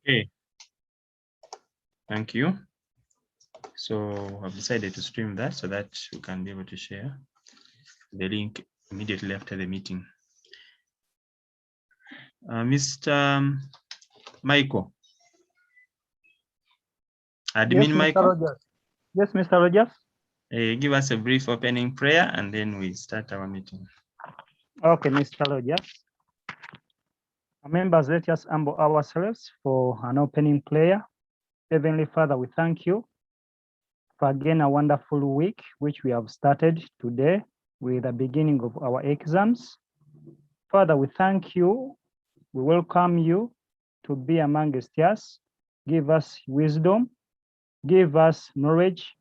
Okay, thank you. So I've decided to stream that so that we can be able to share the link immediately after the meeting. Mr. Michael. Admin Yes, Michael. Mr. Rogers. Yes, Mr. Rogers. Give us a brief opening prayer and then we start our meeting. Okay, Mr. Rogers. Members, let us humble ourselves for an opening prayer. Heavenly Father, we thank you for again a wonderful week, which we have started today with the beginning of our exams. Father, we thank you. We welcome you to be amongst us. Give us wisdom, give us knowledge,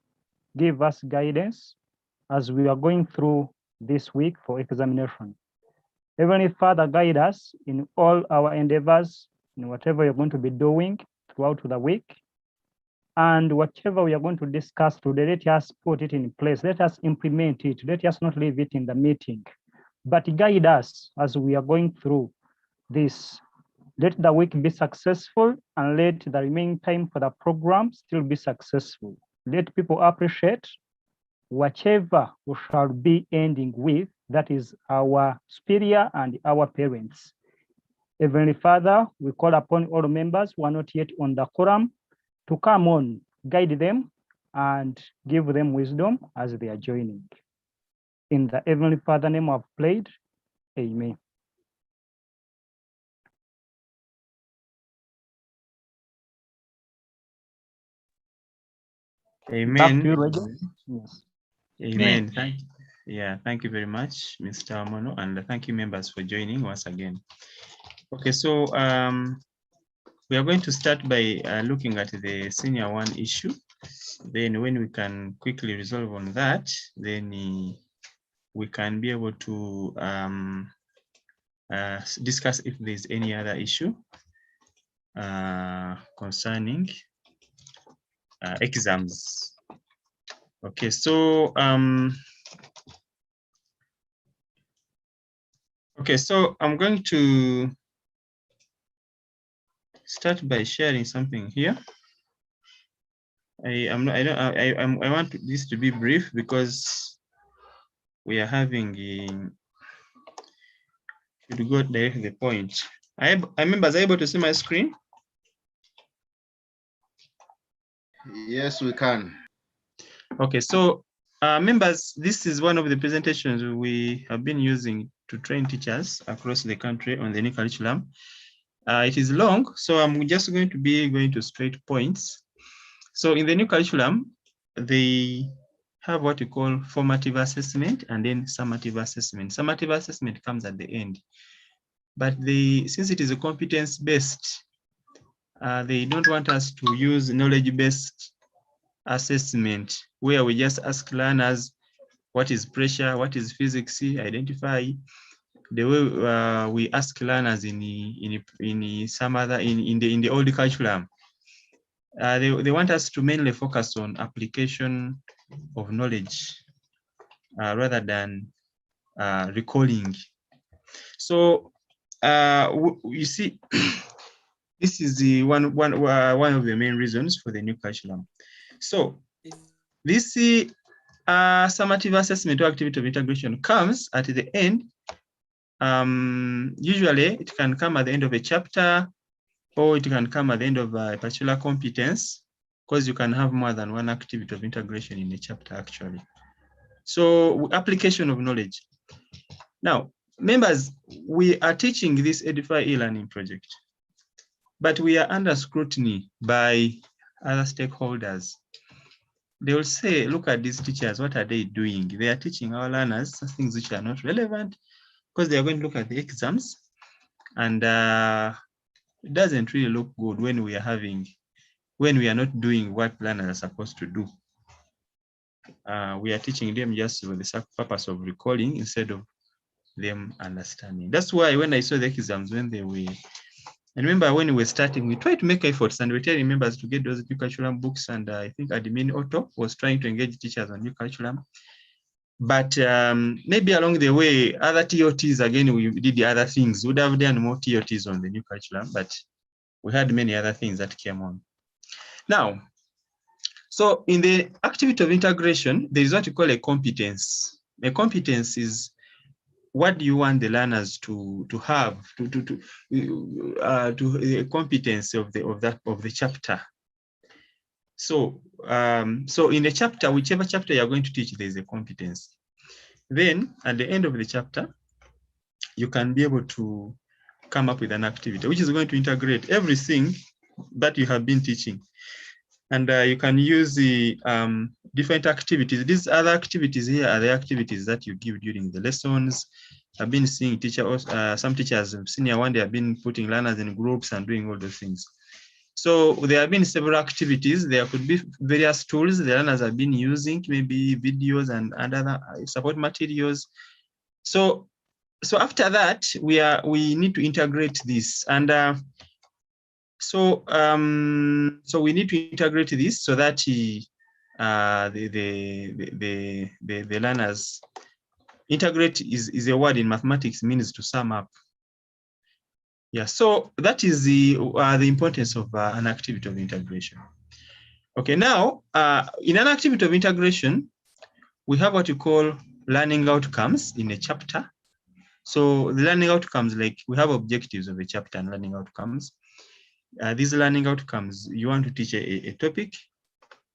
give us guidance as we are going through this week for examination. Heavenly Father, guide us in all our endeavors, in whatever you're going to be doing throughout the week. And whatever we are going to discuss today, let us put it in place. Let us implement it. Let us not leave it in the meeting, but guide us as we are going through this. Let the week be successful and let the remaining time for the program still be successful. Let people appreciate whatever we shall be ending with, that is our superior and our parents. Heavenly Father, we call upon all members who are not yet on the quorum to come on, guide them, and give them wisdom as they are joining. In the Heavenly Father name I've prayed, amen. Amen. Back to you, Roger. Yes. Amen. Thank you very much, Mr. Mono, and thank you members for joining once again. Okay, so we are going to start by looking at the senior one issue. Then when we can quickly resolve on that, then we can be able to discuss if there's any other issue concerning exams. Okay, so I'm going to start by sharing something here. I want this to be brief because we are having to go directly to the point. I members are able to see my screen? Yes, we can. Okay, so members, this is one of the presentations we have been using to train teachers across the country on the new curriculum. It is long, so I'm just going to be going to straight points. So in the new curriculum, they have what we call formative assessment and then summative assessment. Summative assessment comes at the end. But since it is a competence-based, they don't want us to use knowledge-based assessment where we just ask learners what is pressure, what is physics, identify. The way we ask learners in the old curriculum. They want us to mainly focus on application of knowledge rather than recalling. So you see, this is the one of the main reasons for the new curriculum. So this summative assessment or activity of integration comes at the end. Usually it can come at the end of a chapter, or it can come at the end of a particular competence, because you can have more than one activity of integration in a chapter actually. So application of knowledge. Now, members, we are teaching this Edify e-learning project, but we are under scrutiny by other stakeholders. They will say, look at these teachers, what are they doing? They are teaching our learners things which are not relevant because they are going to look at the exams, and it doesn't really look good when we are not doing what learners are supposed to do. We are teaching them just for the purpose of recalling instead of them understanding. That's why when I saw the exams, when they were, I remember when we were starting, we tried to make efforts and we tell members to get those new curriculum books, and I think admin Otto was trying to engage teachers on new curriculum. But maybe along the way, other ToTs, again, we did the other things. We would have done more ToTs on the new curriculum, but we had many other things that came on. Now, so in the activity of integration, there is what you call a competence. A competence is what do you want the learners to have to a competence of the chapter. So so in the chapter, whichever chapter you are going to teach, there is a competence. Then at the end of the chapter, you can be able to come up with an activity which is going to integrate everything that you have been teaching. And you can use the different activities. These other activities here are the activities that you give during the lessons. I've been seeing some teachers, senior one, they have been putting learners in groups and doing all those things. So there have been several activities. There could be various tools the learners have been using, maybe videos and other support materials. So after that, we need to integrate this, and so we need to integrate this so that the learners, integrate is a word in mathematics, means to sum up. Yeah, so that is the importance of an activity of integration. Okay, now in an activity of integration, we have what you call learning outcomes in a chapter. So the learning outcomes, like we have objectives of a chapter and learning outcomes. These learning outcomes, you want to teach a topic.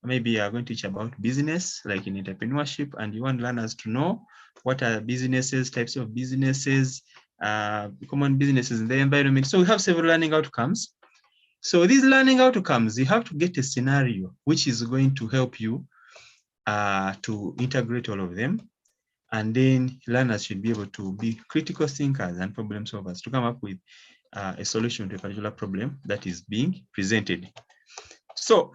Maybe you are going to teach about business, like in entrepreneurship, and you want learners to know what are businesses, types of businesses, common businesses in the environment. So we have several learning outcomes. So these learning outcomes, you have to get a scenario which is going to help you to integrate all of them. And then learners should be able to be critical thinkers and problem solvers to come up with a solution to a particular problem that is being presented. So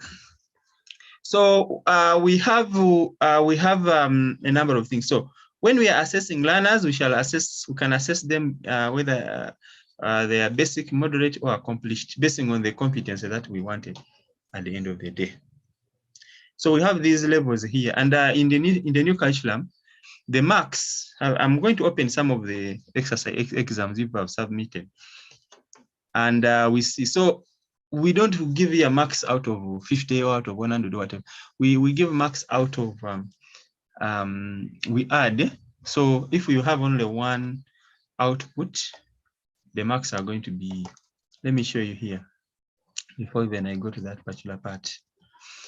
we have a number of things. So when we are assessing learners, we can assess them whether they are basic, moderate, or accomplished, based on the competence that we wanted at the end of the day. So we have these levels here, and in the new curriculum, the marks, I'm going to open some of the exercise exams you have submitted. And we see, so we don't give you marks out of 50 or out of 100 or whatever. We give marks out of, we add. So if you have only one output, the marks are going to be, let me show you here, before even I go to that particular part.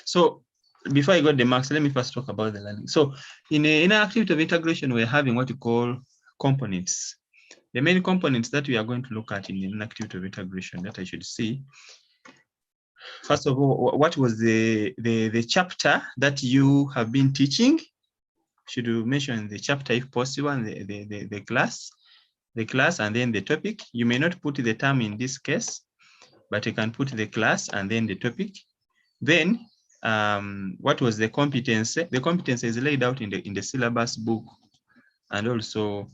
So before I got the marks, let me first talk about the learning. So in an activity of integration, we're having what you call components. The main components that we are going to look at in an activity of integration that I should see. First of all, what was the chapter that you have been teaching? Should you mention the chapter if possible, and the class, and then the topic. You may not put the term in this case, but you can put the class and then the topic. Then what was the competence? The competence is laid out in the syllabus book and also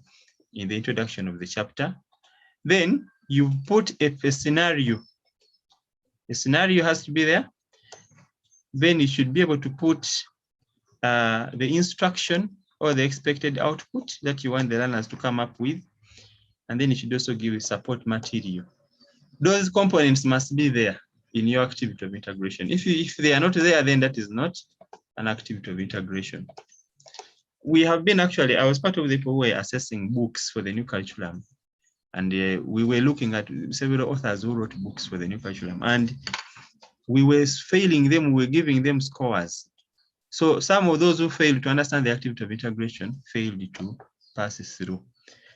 in the introduction of the chapter. Then you put a scenario. A scenario has to be there. Then you should be able to put the instruction or the expected output that you want the learners to come up with. And then you should also give support material. Those components must be there in your activity of integration. If they are not there, then that is not an activity of integration. We have been actually, I was part of the people who were assessing books for the new curriculum. And we were looking at several authors who wrote books for the new curriculum. And we were failing them, we were giving them scores. So some of those who failed to understand the activity of integration failed to pass through.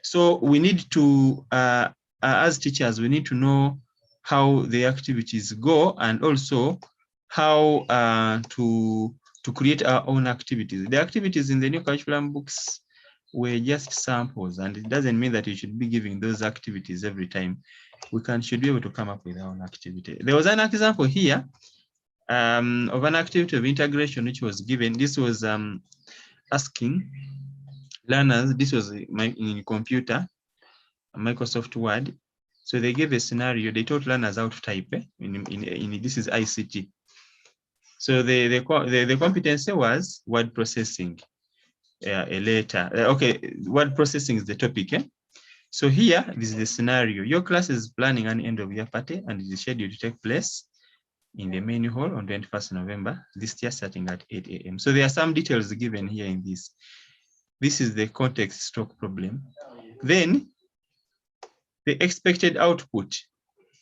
So we need to, as teachers, we need to know how the activities go and also how to create our own activities. The activities in the new curriculum books were just samples, and it doesn't mean that you should be giving those activities every time. We should be able to come up with our own activity. There was an example here of an activity of integration which was given. This was asking learners, this was in computer, Microsoft Word. So they gave a scenario, they taught learners how to type in this is ICT. So the competency was word processing, a letter. Okay, word processing is the topic. So here, this is the scenario. Your class is planning an end of year party and it is scheduled to take place in the main hall on 21st November, this year starting at 8 a.m. So there are some details given here in this. This is the context stroke problem. Then the expected output.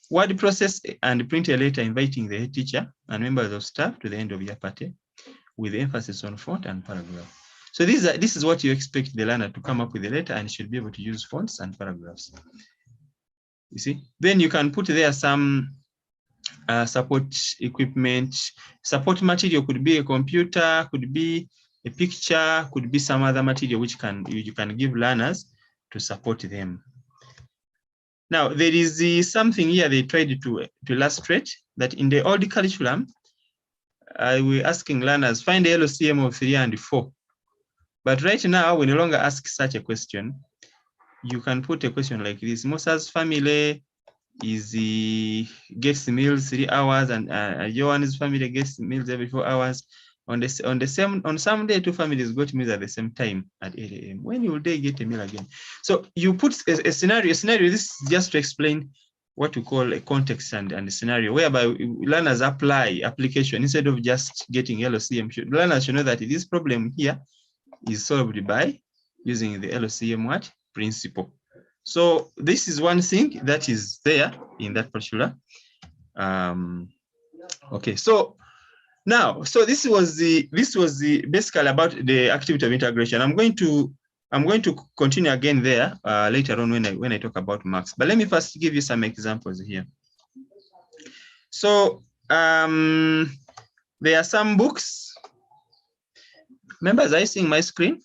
Word process and print a letter inviting the head teacher and members of staff to the end of year party with emphasis on font and paragraph. So this is what you expect the learner to come up with a letter, and should be able to use fonts and paragraphs. You see, then you can put there some support equipment. Support material could be a computer, could be a picture, could be some other material which you can give learners to support them. Now, there is something here they tried to illustrate that in the old curriculum, we're asking learners find the LCM of 3 and 4. But right now, we no longer ask such a question. You can put a question like this: Musa's family gets meals 3 hours, and Joan's family gets meals every 4 hours. On some day, 2 families got meals at the same time at 8 a.m. When will they get a meal again? So you put a scenario. This is just to explain what we call a context and a scenario, whereby learners apply application instead of just getting LCM. Learners should know that this problem here is solved by using the LCM principle. So this is one thing that is there in that particular. Okay, so now, so this was the basically about the activity of integration. I'm going to continue again there later on when I talk about marks. But let me first give you some examples here. So there are some books. Members, are you seeing my screen?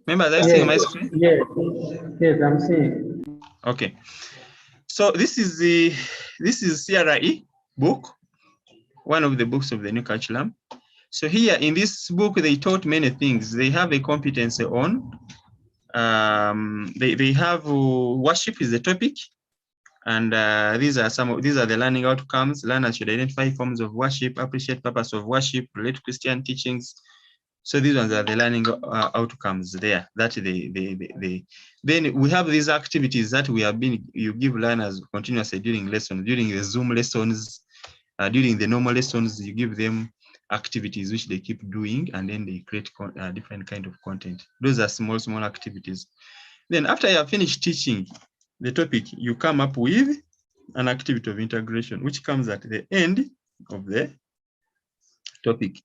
Members, are you seeing my screen? Yes, I'm seeing. Okay. So this is CRE book, one of the books of the new curriculum. So here in this book, they taught many things. They have a competency on, they have worship is the topic. And these are the learning outcomes. Learners should identify forms of worship, appreciate purpose of worship, relate to Christian teachings. So these ones are the learning outcomes there. Then we have these activities that you give learners continuously during lessons, during the Zoom lessons, during the normal lessons, you give them activities which they keep doing, and then they create different kind of content. Those are small activities. Then after you have finished teaching the topic, you come up with an activity of integration, which comes at the end of the topic.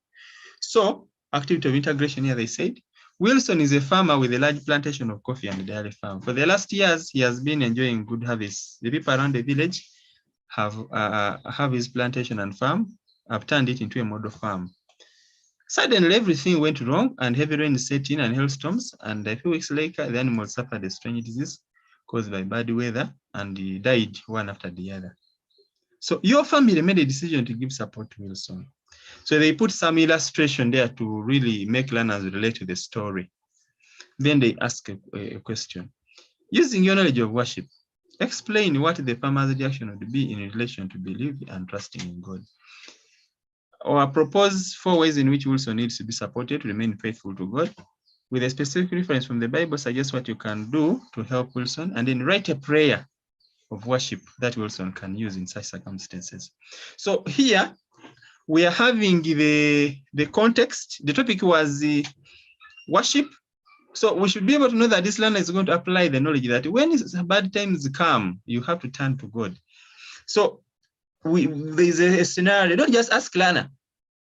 So activity of integration here, they said, Wilson is a farmer with a large plantation of coffee and dairy farm. For the last years, he has been enjoying good harvests. The people around the village have his plantation and farm, have turned it into a model farm. Suddenly, everything went wrong, and heavy rain set in and hailstorms, and a few weeks later, the animals suffered a strange disease caused by bad weather, and he died one after the other. So your family made a decision to give support to Wilson. So they put some illustration there to really make learners relate to the story. Then they ask a question. Using your knowledge of worship, explain what the farmer's reaction would be in relation to belief and trusting in God. Or propose 4 ways in which Wilson needs to be supported to remain faithful to God. With a specific reference from the Bible, suggest what you can do to help Wilson, and then write a prayer of worship that Wilson can use in such circumstances. So here we are having the context. The topic was worship. So we should be able to know that this learner is going to apply the knowledge that when bad times come, you have to turn to God. So there's a scenario. Don't just ask learner,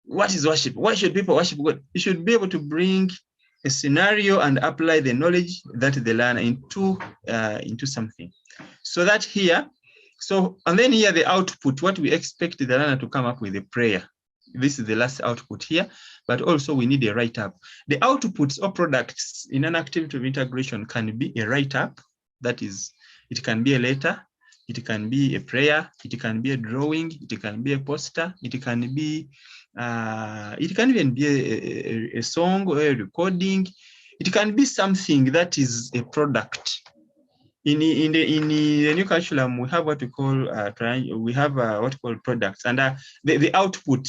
what is worship? Why should people worship God? You should be able to bring a scenario and apply the knowledge that they learn into something. So that here, and then here the output, what we expect the learner to come up with a prayer. This is the last output here, but also we need a write-up. The outputs or products in an activity of integration can be a write-up, that is, it can be a letter, it can be a prayer, it can be a drawing, it can be a poster, it can even be a song or a recording. It can be something that is a product. In the new curriculum, we have what we call products, and the output.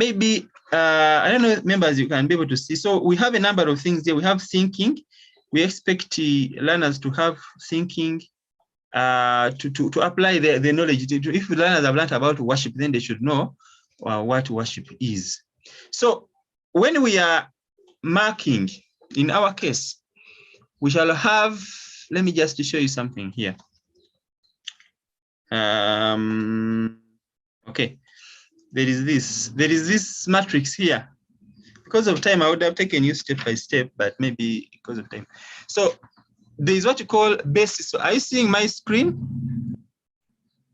maybe, I don't know, members, you can be able to see. So we have a number of things here. We have thinking. We expect learners to have thinking, to apply the knowledge. If learners have learned about worship, then they should know what worship is. So when we are marking, in our case, we shall have, let me just show you something here. Okay, there is this matrix here. Because of time, I would have taken you step by step, but maybe because of time. So there is what you call basis. So are you seeing my screen?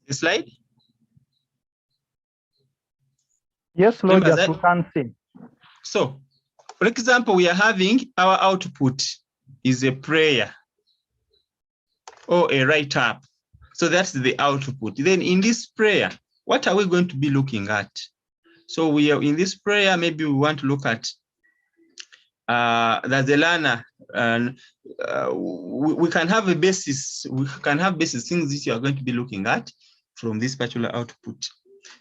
The slide? Yes, Lord, yes, we can see. So, for example, we are having our output is a prayer or a write-up. So that's the output. Then in this prayer, what are we going to be looking at? So we are in this prayer, maybe we want to look at that the learner, and we can have a basis, things that you are going to be looking at from this particular output.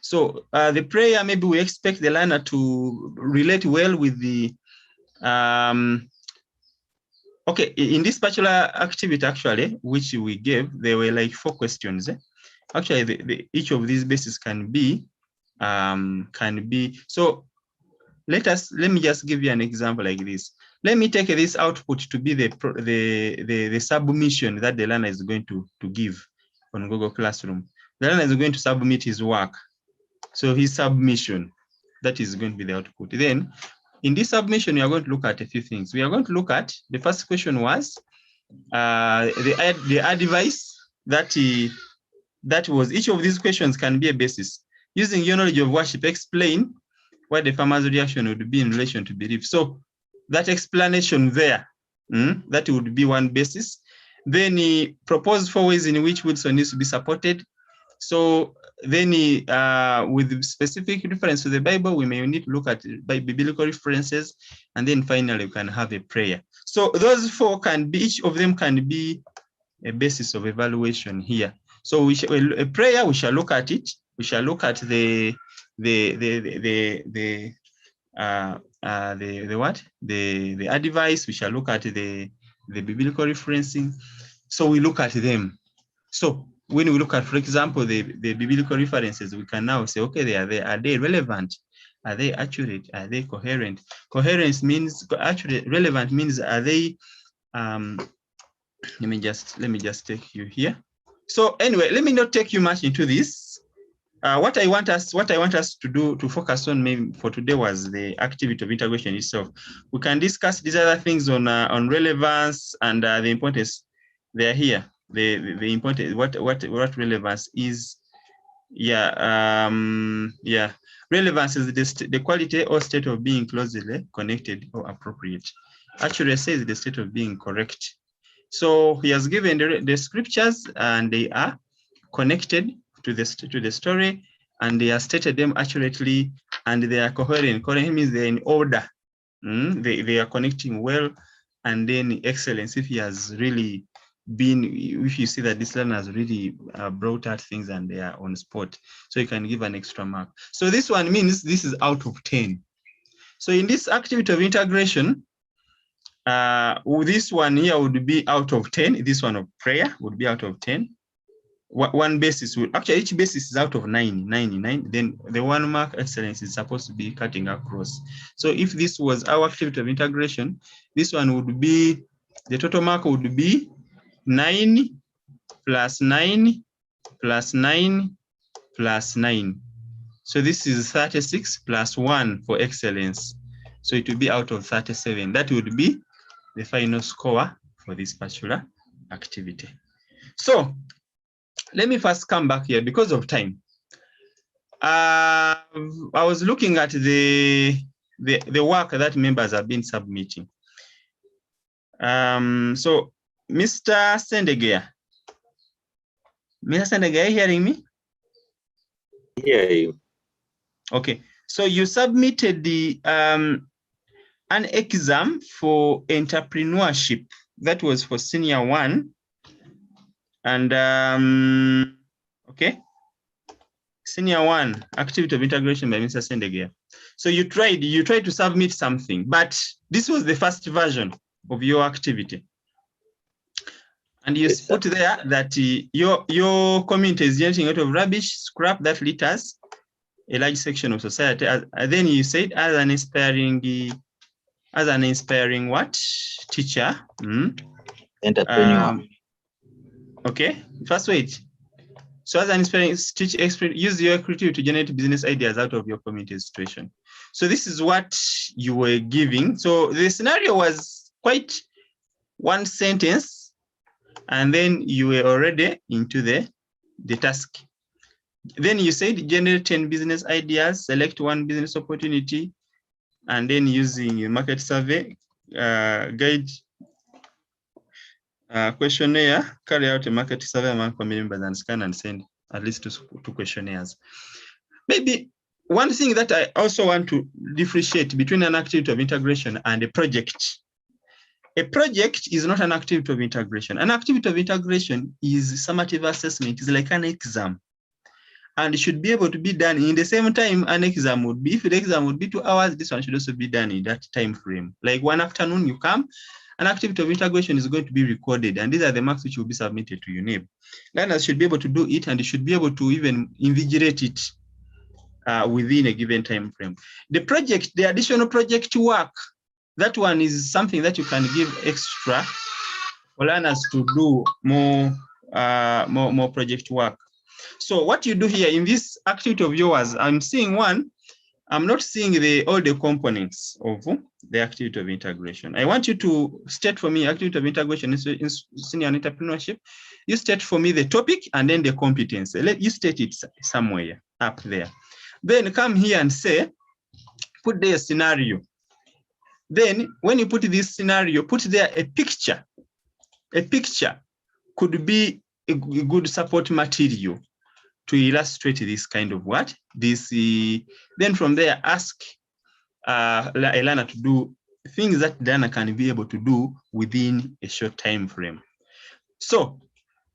So the prayer, maybe we expect the learner to relate well with the, okay, in this particular activity, actually, which we gave, there were like 4 questions. Actually, each of these bases can be, so let me just give you an example like this. Let me take this output to be the submission that the learner is going to give on Google Classroom. The learner is going to submit his work. So his submission, that is going to be the output. Then in this submission, we are going to look at a few things. We are going to look at, the first question was the advice that was, each of these questions can be a basis. Using your knowledge of worship, explain what the farmer's reaction would be in relation to belief. So that explanation there, that would be one basis. Then he proposed 4 ways in which Wilson needs to be supported. So then with specific reference to the Bible, we may need to look at biblical references, and then finally we can have a prayer. So those 4 can be, each of them can be a basis of evaluation here. So a prayer, we shall look at it. We shall look at the advice. We shall look at the biblical referencing. So we look at them. So when we look at, for example, the biblical references, we can now say, okay, are they relevant? Are they accurate? Are they coherent? Coherence means, actually relevant means, are they, let me just take you here. So anyway, let me not take you much into this. What I want us to do, to focus on maybe for today, was the activity of integration itself. We can discuss these other things on relevance and the importance. They are here. The important, what relevance is. Relevance is the quality or state of being closely connected or appropriate. Actually, says the state of being correct. So he has given the scriptures, and they are connected to the story, and they have stated them accurately, and they are coherent. Coherent means they're in order. They are connecting well, and then excellence, if he has really been, if you see that this learner has really brought out things and they are on spot, so you can give an extra mark. So this one means this is out of 10. So in this activity of integration, this one here would be out of 10. This one of prayer would be out of 10. One basis would, actually each basis is out of 99. Then the 1 mark excellence is supposed to be cutting across. So if this was our activity of integration, this one would be, the total mark would be 9 plus 9 plus 9 plus 9. So this is 36 plus 1 for excellence. So it will be out of 37. That would be the final score for this particular activity. So let me first come back here because of time. I was looking at the work that members have been submitting. So Mr. Sendegeya, are you hearing me? Hear you. Okay, so you submitted the an exam for entrepreneurship. That was for senior 1. And okay, Senior 1, activity of integration by Mr. Sendegea. So you tried to submit something, but this was the first version of your activity. And you Yes, put there that your community is generating a lot of rubbish, scrap that litters a large section of society. And then you said as an inspiring what? Teacher. Entrepreneur. Okay, first wait. So as an inspiring teacher, use your creativity to generate business ideas out of your community situation. So this is what you were giving. So the scenario was quite one sentence, and then you were already into the task. Then you said generate 10 business ideas, select one business opportunity, and then using a market survey guide questionnaire, carry out a market survey among community members and scan and send at least two questionnaires. Maybe one thing that I also want to differentiate between an activity of integration and a project. A project is not an activity of integration. An activity of integration is summative assessment. It's like an exam. And it should be able to be done in the same time an exam would be. If the exam would be 2 hours, this one should also be done in that time frame. Like one afternoon you come, an activity of integration is going to be recorded, and these are the marks which will be submitted to UNEB. Learners should be able to do it, and you should be able to even invigilate it within a given time frame. The project, the additional project work, that one is something that you can give extra for learners to do more project work. So what you do here in this activity of yours, I'm seeing one, I'm not seeing all the components of the activity of integration. I want you to state for me activity of integration in senior entrepreneurship. You state for me the topic and then the competence. You state it somewhere up there. Then come here and say, put there a scenario. Then when you put this scenario, put there a picture. A picture could be a good support material to illustrate this kind of what? Then from there, ask a learner to do things that the learner can be able to do within a short time frame. So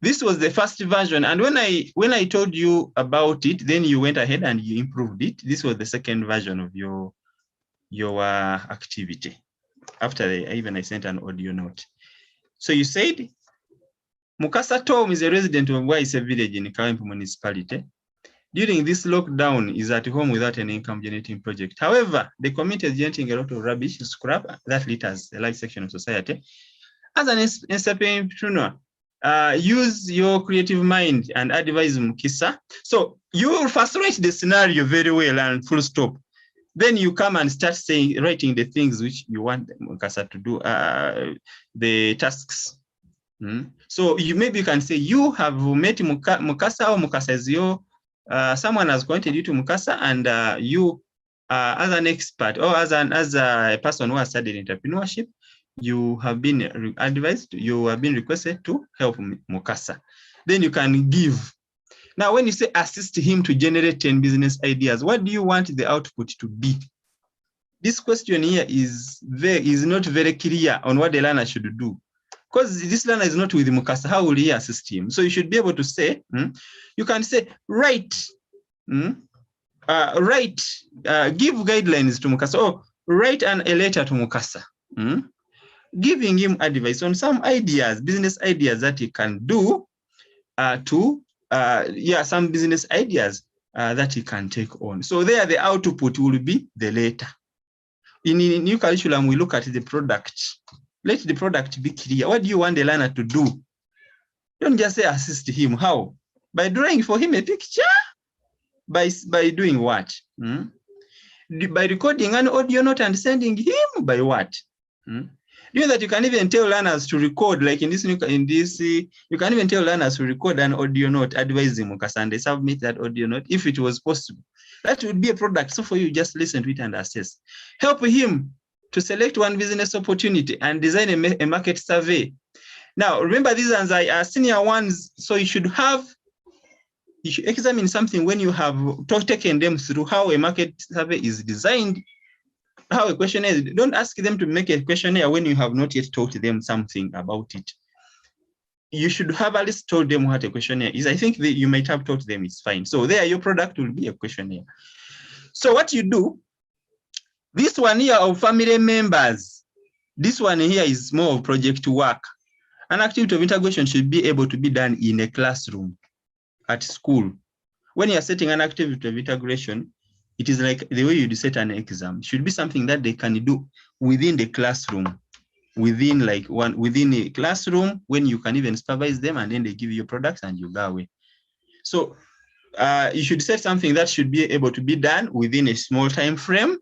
this was the first version. And when I told you about it, then you went ahead and you improved it. This was the second version of your activity. After I sent an audio note. So you said, Mukasa Tom is a resident of Waise village in Kawempe municipality. During this lockdown, is at home without an income generating project. However, the community is generating a lot of rubbish, scrap that litters a large section of society. As an entrepreneur, use your creative mind and advise Mukisa. So you will first write the scenario very well and full stop. Then you come and start writing the things which you want Mukasa to do, the tasks. So maybe you can say you have met Mukasa, or Mukasa is your, someone has pointed you to Mukasa, and you as an expert or as a person who has studied entrepreneurship, you have been advised, you have been requested to help Mukasa. Then you can give. Now, when you say assist him to generate 10 business ideas, what do you want the output to be? This question here is not very clear on what the learner should do. Because this learner is not with Mukasa, how will he assist him? So you should be able to say, you can say, write, give guidelines to Mukasa, or write a letter to Mukasa, giving him advice on some ideas, business ideas that he can do some business ideas that he can take on. So there the output will be the letter. In new curriculum, we look at the product. Let the product be clear. What do you want the learner to do? Don't just say assist him. How? By drawing for him a picture? By doing what? By recording an audio note and sending him? By what? You know that you can even tell learners to record, like in this, you can even tell learners to record an audio note advising Mukasa, and they submit that audio note if it was possible. That would be a product. So for you, just listen to it and assess. Help him to select one business opportunity and design a market survey. Now, remember these ones are senior ones, so you should examine something when you have taken them through how a market survey is designed, how a questionnaire is. Don't ask them to make a questionnaire when you have not yet taught them something about it. you should have at least told them what a questionnaire is. I think you might have taught them it's fine. So there, your product will be a questionnaire. So what you do, this one here of family members, this one here is more of project work. An activity of integration should be able to be done in a classroom at school. When you're setting an activity of integration, it is like the way you set an exam. It should be something that they can do within the classroom, within a classroom, when you can even supervise them, and then they give you products and you go away. So you should set something that should be able to be done within a small time frame,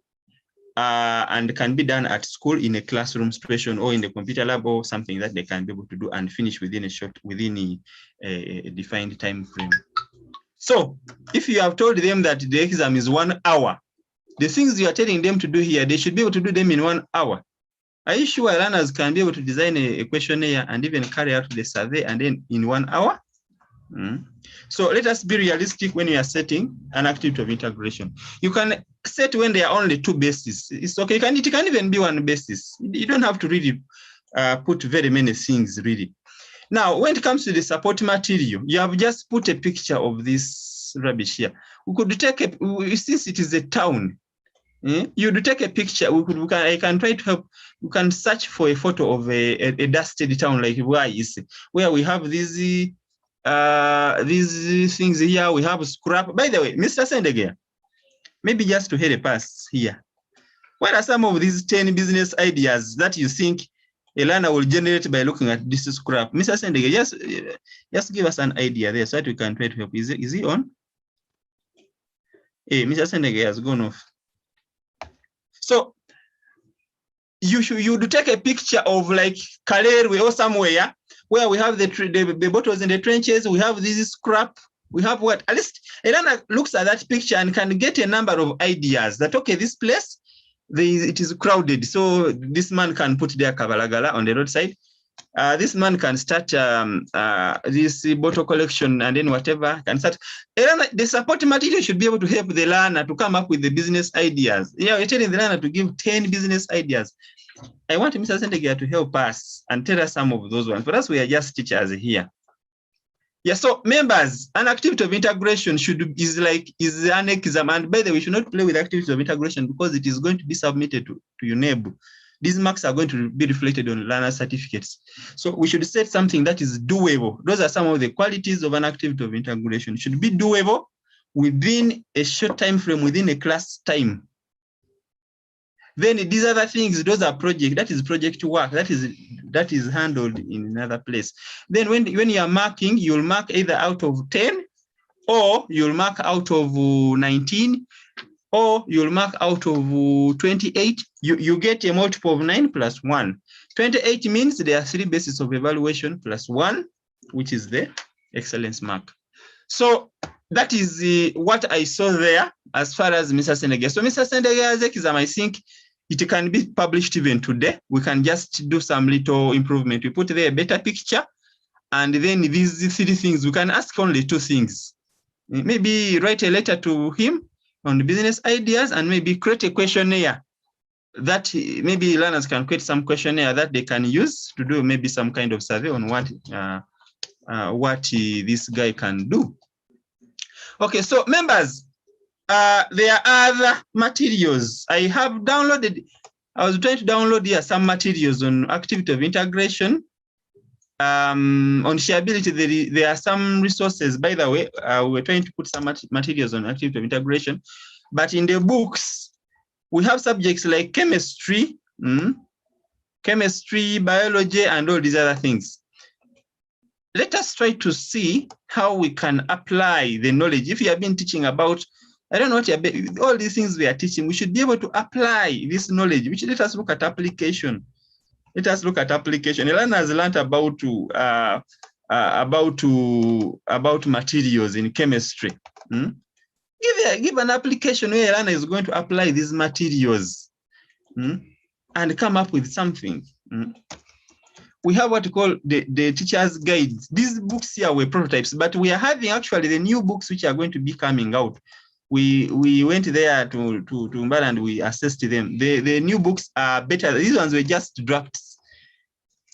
and can be done at school in a classroom situation or in the computer lab, or something that they can be able to do and finish within a defined time frame. So if you have told them that the exam is 1 hour, the things you are telling them to do here, they should be able to do them in 1 hour. Are you sure learners can be able to design a questionnaire and even carry out the survey and then in 1 hour? So let us be realistic when we are setting an activity of integration. You can set when there are only 2 bases. It's okay. It can even be 1 basis. You don't have to really put very many things really. Now, when it comes to the support material, you have just put a picture of this rubbish here. We could take since it is a town, you would take a picture. I can try to help. You can search for a photo of a dusted town like where we have these things here. We have scrap. By the way, Mr. Sendegea, maybe just to help us here, what are some of these 10 business ideas that you think a learner will generate by looking at this scrap? Mr. Sendegea, just give us an idea there so that we can try to help. Is he on? Hey, Mr. Sendegea has gone off. So you do take a picture of like Kalerwe or somewhere where we have the bottles in the trenches, we have this scrap, we have what? At least a learner looks at that picture and can get a number of ideas that, okay, this place, it is crowded, so this man can put their kabalagala on the roadside. This man can start this bottle collection, and then whatever can start. The support material should be able to help the learner to come up with the business ideas. You're telling the learner to give 10 business ideas. I want Mr. Sendegea to help us and tell us some of those ones. For us, we are just teachers here. Yeah, so members, an activity of integration is an exam. And by the way, we should not play with activities of integration because it is going to be submitted to UNEB. These marks are going to be reflected on learner certificates. So we should set something that is doable. Those are some of the qualities of an activity of integration. It should be doable within a short time frame, within a class time. Then these other things, those are that is project work, that is handled in another place. Then when you are marking, you'll mark either out of 10, or you'll mark out of 19, or you'll mark out of 28. You get a multiple of 9 plus 1. 28 means there are 3 bases of evaluation plus 1, which is the excellence mark. So that is what I saw there as far as Mr. Sendegea. So Mr. Sendegea's exam, I think it can be published even today. We can just do some little improvement. We put there a better picture, and then these 3 things, we can ask only 2 things. Maybe write a letter to him on the business ideas, and maybe create a questionnaire that maybe learners can create some questionnaire that they can use to do maybe some kind of survey on what this guy can do. Okay, so members, there are other materials. I was trying to download here some materials on activity of integration. On shareability, there are some resources. By the way, we're trying to put some materials on activity of integration. But in the books, we have subjects like chemistry, biology, and all these other things. Let us try to see how we can apply the knowledge. If you have been teaching about, I don't know what all these things we are teaching, we should be able to apply this knowledge. Let us look at application. Let us look at application. A learner has learned about materials in chemistry. Give an application where a learner is going to apply these materials and come up with something. We have what we call the teacher's guides. These books here were prototypes, but we are having actually the new books which are going to be coming out. We went there to Mbala and we assessed them. The new books are better. These ones were just drafts.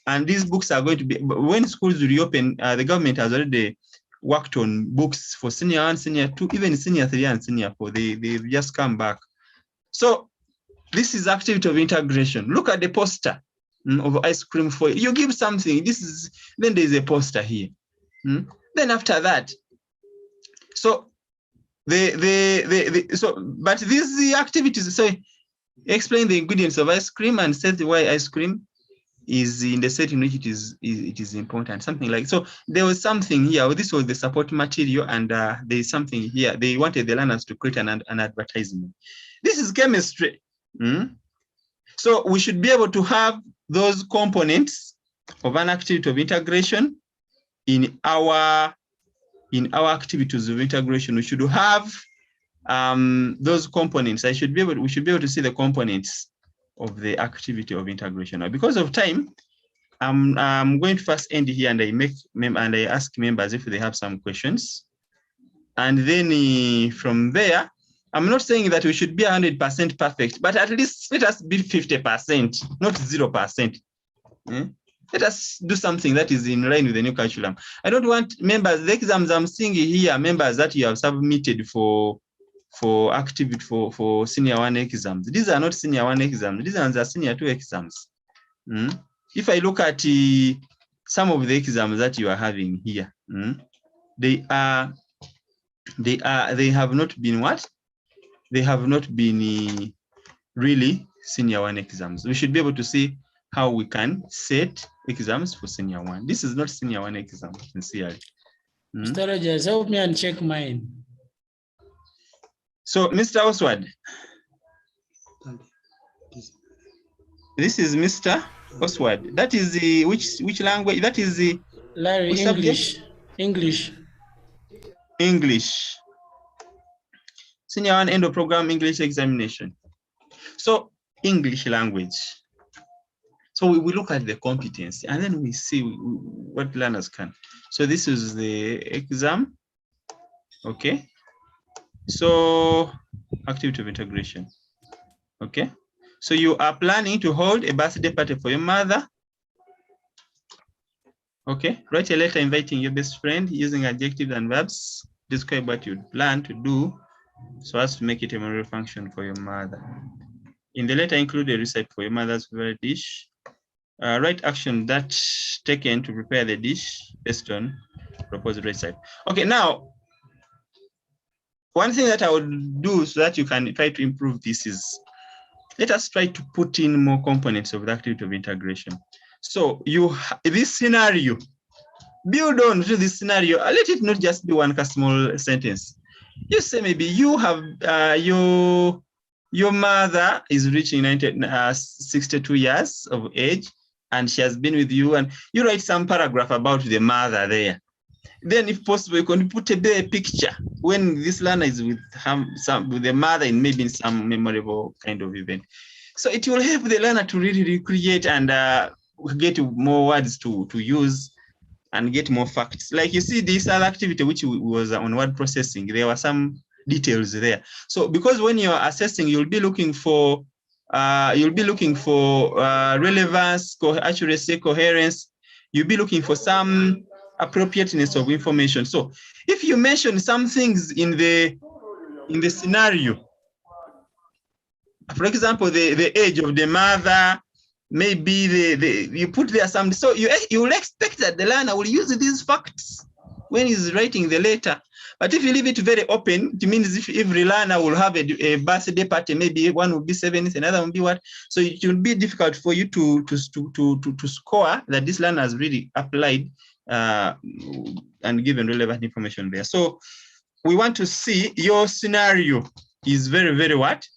And these books are going to be, when schools reopen, the government has already worked on books for senior 1, senior 2, even senior 3 and senior 4. They've just come back. So this is activity of integration. Look at the poster of ice cream for you. You give something. Then there's a poster here. Then after that, so but these activities, so explain the ingredients of ice cream and set why ice cream is in the setting in which it is important, something like. So there was something here. This was the support material, and there's something here. They wanted the learners to create an advertisement. This is chemistry. So we should be able to have those components of an activity of integration in our activities of integration. We should have those components. We should be able to see the components of the activity of integration. Now, because of time, I'm going to first end here, and I ask members if they have some questions, and then from there, I'm not saying that we should be 100% perfect, but at least let us be 50%, not 0%. Let us do something that is in line with the new curriculum. I don't want members, the exams I'm seeing here, members that you have submitted for senior 1 exams. These are not senior 1 exams. These are senior 2 exams. If I look at some of the exams that you are having here, they have not been what? They have not been really senior 1 exams. We should be able to see how we can set exams for senior 1. This is not senior 1 exam, sincerely. Mr. Rogers, help me and check mine. So, Mr. Oswald, this is Mr. Oswald. That is the which language? That is the Larry, English. English. English. Senior 1 end of program English examination. So English language. So we look at the competency, and then we see what learners can. So this is the exam. Okay. So activity of integration. Okay. So you are planning to hold a birthday party for your mother. Okay. Write a letter inviting your best friend using adjectives and verbs. Describe what you plan to do so as to make it a memorable function for your mother. In the letter, include a recipe for your mother's favorite dish. Write action that's taken to prepare the dish based on proposed recipe. Okay, now, one thing that I would do so that you can try to improve this is, let us try to put in more components of the activity of integration. So this scenario, build on to this scenario. Let it not just be one small sentence. You say maybe you have your mother is reaching 62 years of age, and she has been with you, and you write some paragraph about the mother there. Then, if possible, you can put a picture when this learner is with the mother in maybe in some memorable kind of event. So it will help the learner to really recreate and get more words to use and get more facts. Like you see this other activity, which was on word processing, there were some details there. So because when you're assessing, you'll be looking for relevance, accuracy, coherence. You'll be looking for some appropriateness of information. So if you mention some things in the scenario, for example, the age of the mother, maybe you put there some, so you will expect that the learner will use these facts when he's writing the letter. But if you leave it very open, it means if every learner will have a birthday party, maybe one will be 7th, another will be what. So it will be difficult for you to score that this learner has really applied and given relevant information there. So we want to see your scenario is very, very what?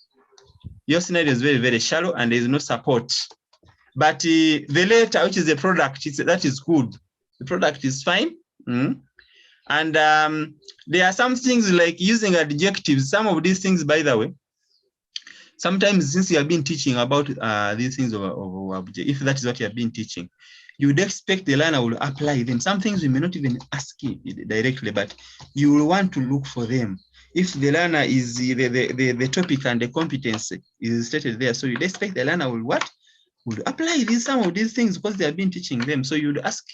Your scenario is very, very shallow, and there is no support. But the letter, which is the product, that is good. The product is fine. And there are some things like using adjectives. Some of these things, by the way, sometimes since you have been teaching about these things of object, if that is what you have been teaching, you would expect the learner will apply them. Some things we may not even ask it directly, but you will want to look for them. If the learner is the topic and the competence is stated there, so you'd expect the learner will what? would apply some of these things because they have been teaching them. So you'd ask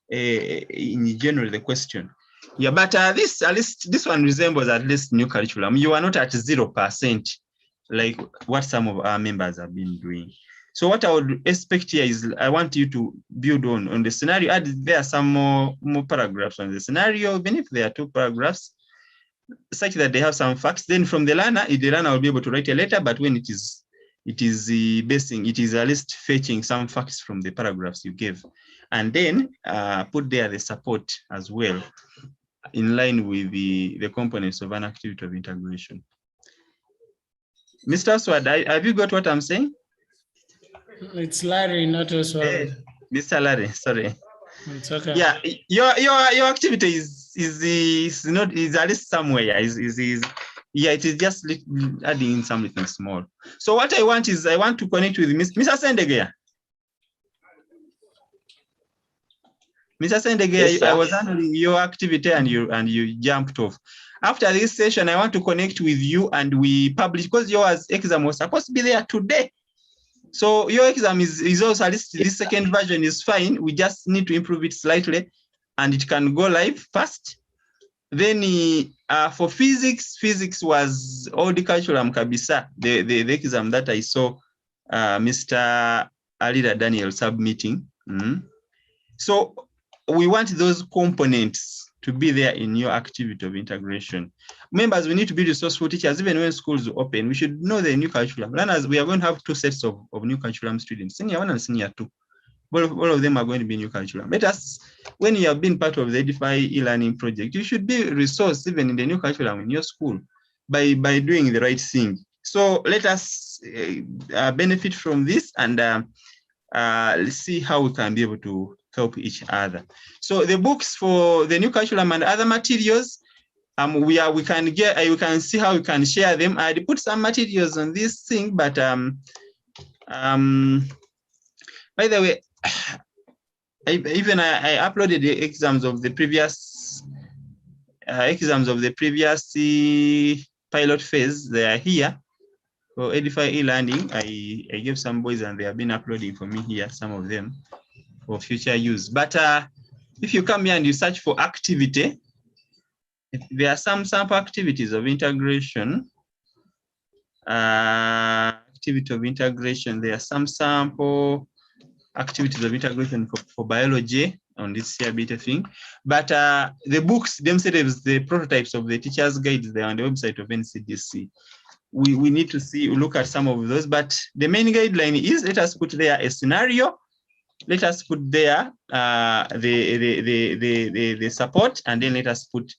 in general the question. Yeah, but at least this one resembles at least new curriculum. You are not at 0% like what some of our members have been doing. So what I would expect here is I want you to build on the scenario. There are some more paragraphs on the scenario, even if there are 2 paragraphs, such that they have some facts. Then from the learner will be able to write a letter, but when it is at least fetching some facts from the paragraphs you gave. And then put there the support as well, in line with the components of an activity of integration. Mr. Oswald, have you got what I'm saying? It's Larry, not Oswald. Mr. Larry, sorry. It's okay. Yeah, your activity is not at least somewhere. Yeah, it is just adding in something small. So what I want is to connect with Mr. Sendegea. Mr. Sendegea, yes, I was handling your activity and you jumped off. After this session, I want to connect with you and we publish, because your exam was supposed to be there today. So your exam is also, at least this second version is fine. We just need to improve it slightly and it can go live fast. Then for physics was all the curriculum kabisa, the exam that I saw Mr. Alida Daniel submitting. So we want those components to be there in your activity of integration. Members, we need to be resourceful teachers. Even when schools open, we should know the new curriculum. Learners, we are going to have 2 sets of new curriculum students, senior 1 and senior 2. All of them are going to be new curriculum. Let us, when you have been part of the Edify e-learning project, you should be resourced even in the new curriculum in your school by doing the right thing. So let us benefit from this and let's see how we can be able to help each other. So the books for the new curriculum and other materials, we can see how we can share them. I put some materials on this thing, but by the way, I uploaded the exams of the previous pilot phase. They are here for Edify e-learning. I gave some boys and they have been uploading for me here, some of them for future use. But if you come here and you search for activity, there are some sample activities of integration. Activity of integration. There are some sample activities of integration for biology on this CRBT thing. But the books themselves, the prototypes of the teacher's guides, they're on the website of NCDC. We need to look at some of those, but the main guideline is, let us put there a scenario. Let us put there the support, and then let us put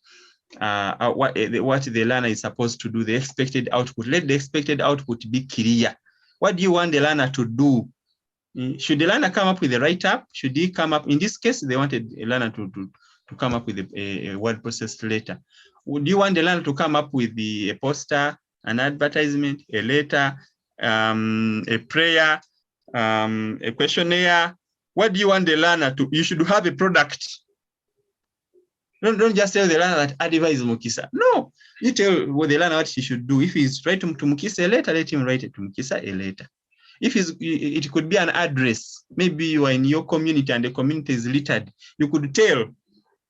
what the learner is supposed to do, the expected output. Let the expected output be clear. What do you want the learner to do? Should the learner come up with a write-up? Should he come up, in this case, they wanted a learner to come up with a word processed letter. Would you want the learner to come up with a poster, an advertisement, a letter, a prayer, a questionnaire? What do you want the learner to? You should have a product. Don't just tell the learner that Edify is Mukisa. No, you tell the learner what he should do. If he's writing to Mukisa a letter, let him write it to Mukisa a letter. If it could be an address, maybe you are in your community and the community is littered, you could tell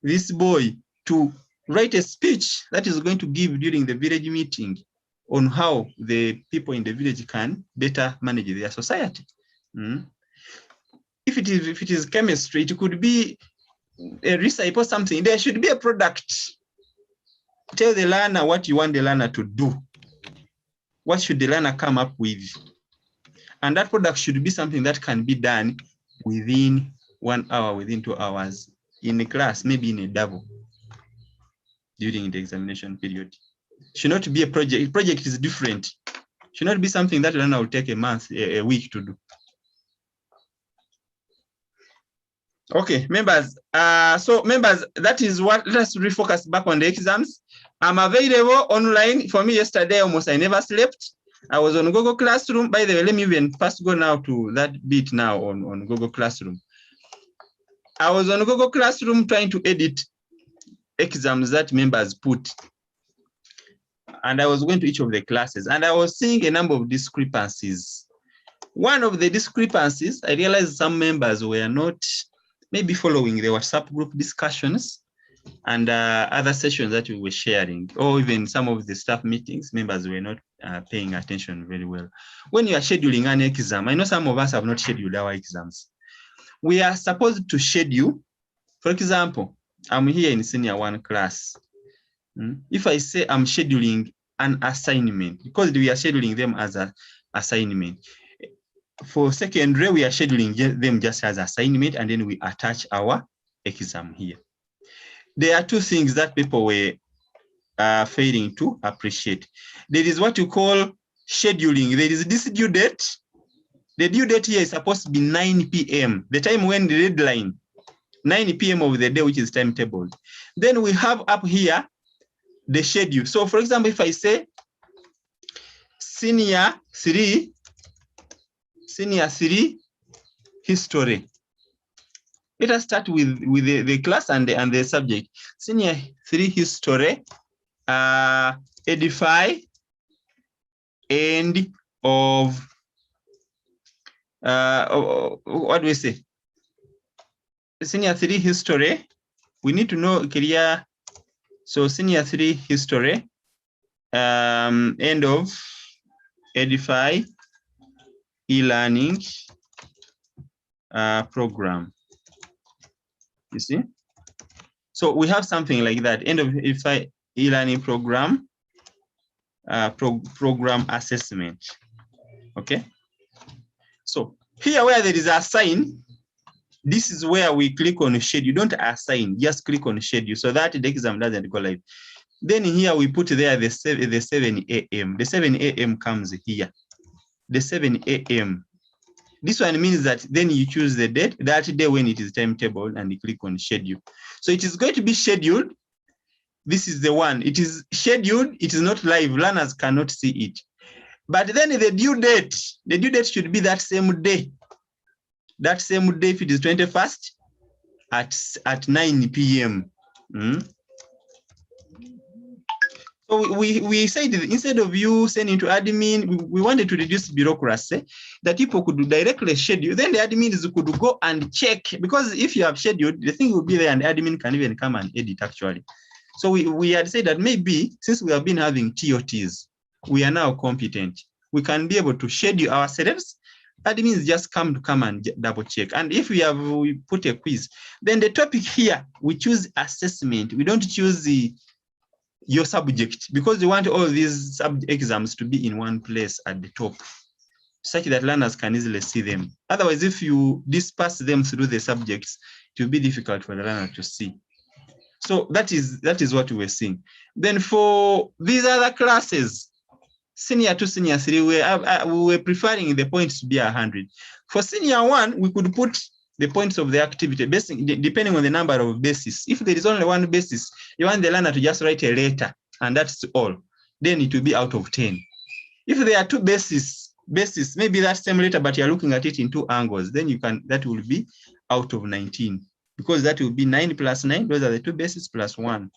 this boy to write a speech that is going to give during the village meeting on how the people in the village can better manage their society. If it is chemistry, it could be a recipe or something. There should be a product. Tell the learner what you want the learner to do. What should the learner come up with? And that product should be something that can be done within 1 hour, within 2 hours, in a class, maybe in a double during the examination period. Should not be a project. Project is different. Should not be something that learner will take a month, a week to do. Okay, members. So members, that is what, let us refocus back on the exams. I'm available online. For me, yesterday almost I never slept. I was on Google Classroom. By the way, let me even first go now to that bit now on Google Classroom. I was on Google Classroom trying to edit exams that members put. And I was going to each of the classes and I was seeing a number of discrepancies. One of the discrepancies, I realized some members were not maybe following the WhatsApp group discussions and other sessions that we were sharing, or even some of the staff meetings, members were not paying attention very well. When you are scheduling an exam, I know some of us have not scheduled our exams. We are supposed to schedule, for example, I'm here in senior 1 class. If I say I'm scheduling an assignment, because we are scheduling them as an assignment. For secondary, we are scheduling them just as assignment, and then we attach our exam here. There are two things that people were failing to appreciate. There is what you call scheduling. There is this due date. The due date here is supposed to be 9 p.m. The time when the deadline, 9 p.m. of the day, which is timetable. Then we have up here the schedule. So for example, if I say senior 3 history. Let us start with the class and the subject. Senior 3 history, Edify, end of what do we say? Senior 3 history. We need to know clear. So senior 3 history, end of Edify e-learning program. You see? So we have something like that. End of Edify e-learning program, program assessment. Okay. So here where there is a sign, this is where we click on schedule. You don't assign, just click on schedule so that the exam doesn't go live. Then here we put there the 7 a.m. The 7 a.m. comes here. The 7 a.m. This one means that then you choose the date, that day when it is timetable, and you click on schedule. So it is going to be scheduled. This is the one. It is scheduled. It is not live. Learners cannot see it. But then the due date should be that same day. That same day, if it is 21st, at 9 p.m. So we said instead of you sending to admin, we wanted to reduce bureaucracy, that people could directly schedule. Then the admins could go and check, because if you have scheduled, the thing will be there and the admin can even come and edit actually. So we had said that maybe since we have been having ToTs, we are now competent. We can be able to schedule ourselves. Admins just come and double check. And if we put a quiz, then the topic here, we choose assessment. We don't choose your subject, because we want all these exams to be in one place at the top, such that learners can easily see them. Otherwise, if you disperse them through the subjects, it will be difficult for the learner to see. So that is what we were seeing. Then for these other classes, senior 2, senior 3, we were preferring the points to be 100. For senior 1, we could put the points of the activity, depending on the number of bases. If there is only one basis, you want the learner to just write a letter, and that's all. Then it will be out of 10. If there are 2 bases, maybe that same letter, but you're looking at it in 2 angles, then that will be out of 19, because that will be 9 plus 9. Those are the 2 bases plus 1.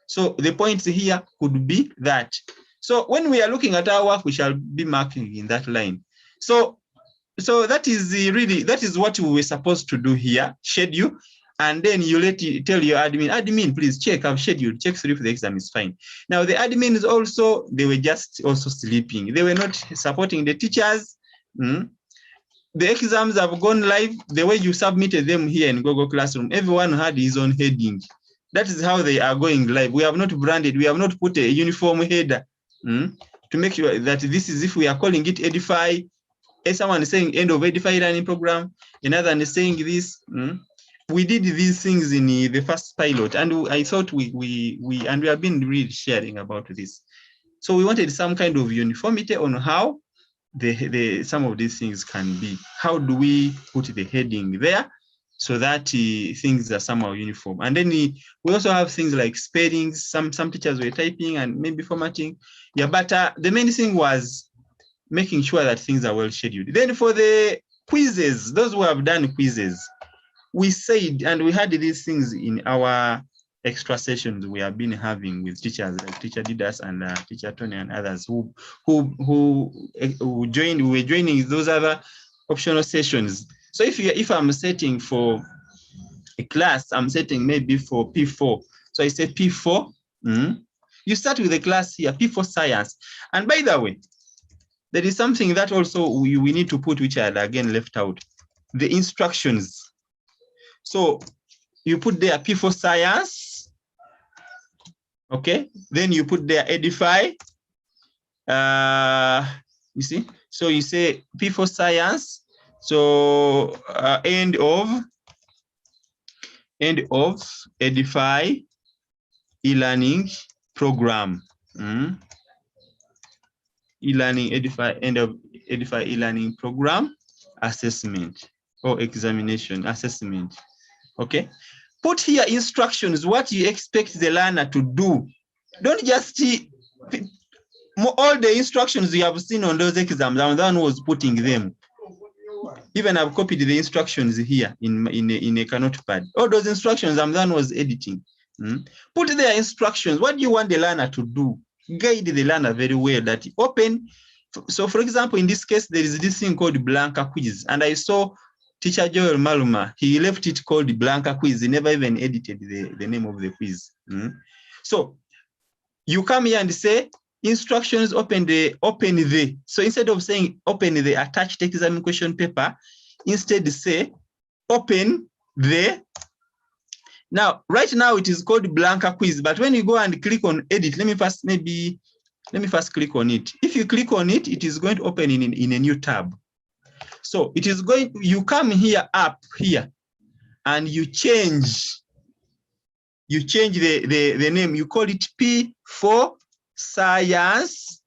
So the points here could be that. So when we are looking at our work, we shall be marking in that line. So that is what we were supposed to do here, schedule, and then you tell your admin, please check, I've scheduled, check through if the exam is fine. Now the admins also, they were just also sleeping. They were not supporting the teachers. The exams have gone live. The way you submitted them here in Google Classroom, everyone had his own heading. That is how they are going live. We have not branded, we have not put a uniform header to make sure that this is, if we are calling it Edify, someone is saying end of Edify learning program, another is saying this. We did these things in the first pilot, and I thought we have been really sharing about this. So we wanted some kind of uniformity on how some of these things can be. How do we put the heading there so that things are somehow uniform? And then we also have things like spellings. Some teachers were typing and maybe formatting. Yeah, but the main thing was making sure that things are well scheduled. Then for the quizzes, those who have done quizzes, we said, and we had these things in our extra sessions we have been having with teachers like Teacher Didas and Teacher Tony and others who joined. We were joining those other optional sessions. So if I'm setting for a class, I'm setting maybe for P4. So I say P4. You start with the class here, P4 science. And by the way, there is something that also we need to put, which I had again left out, the instructions. So you put there P4 science, okay? Then you put there Edify. You see? So you say P4 science. So end of Edify e-learning program. E-learning Edify, end of Edify e-learning program assessment or examination assessment. Okay, put here instructions, what you expect the learner to do. Don't just all the instructions you have seen on those exams. I'm the one who was putting them. Even I've copied the instructions here in a notepad. All those instructions I'm the one who was editing. Put their instructions. What do you want the learner to do? Guide the learner very well. That open. So, for example, in this case, there is this thing called Blanca quiz, and I saw Teacher Joel Maluma. He left it called Blanca quiz. He never even edited the name of the quiz. So you come here and say instructions, open the. So instead of saying open the attached exam question paper, instead say open the. Now, right now it is called Blanca quiz, but when you go and click on edit, let me first click on it. If you click on it, it is going to open in a new tab. So it is going, you come here up here and you change the name. You call it P4 science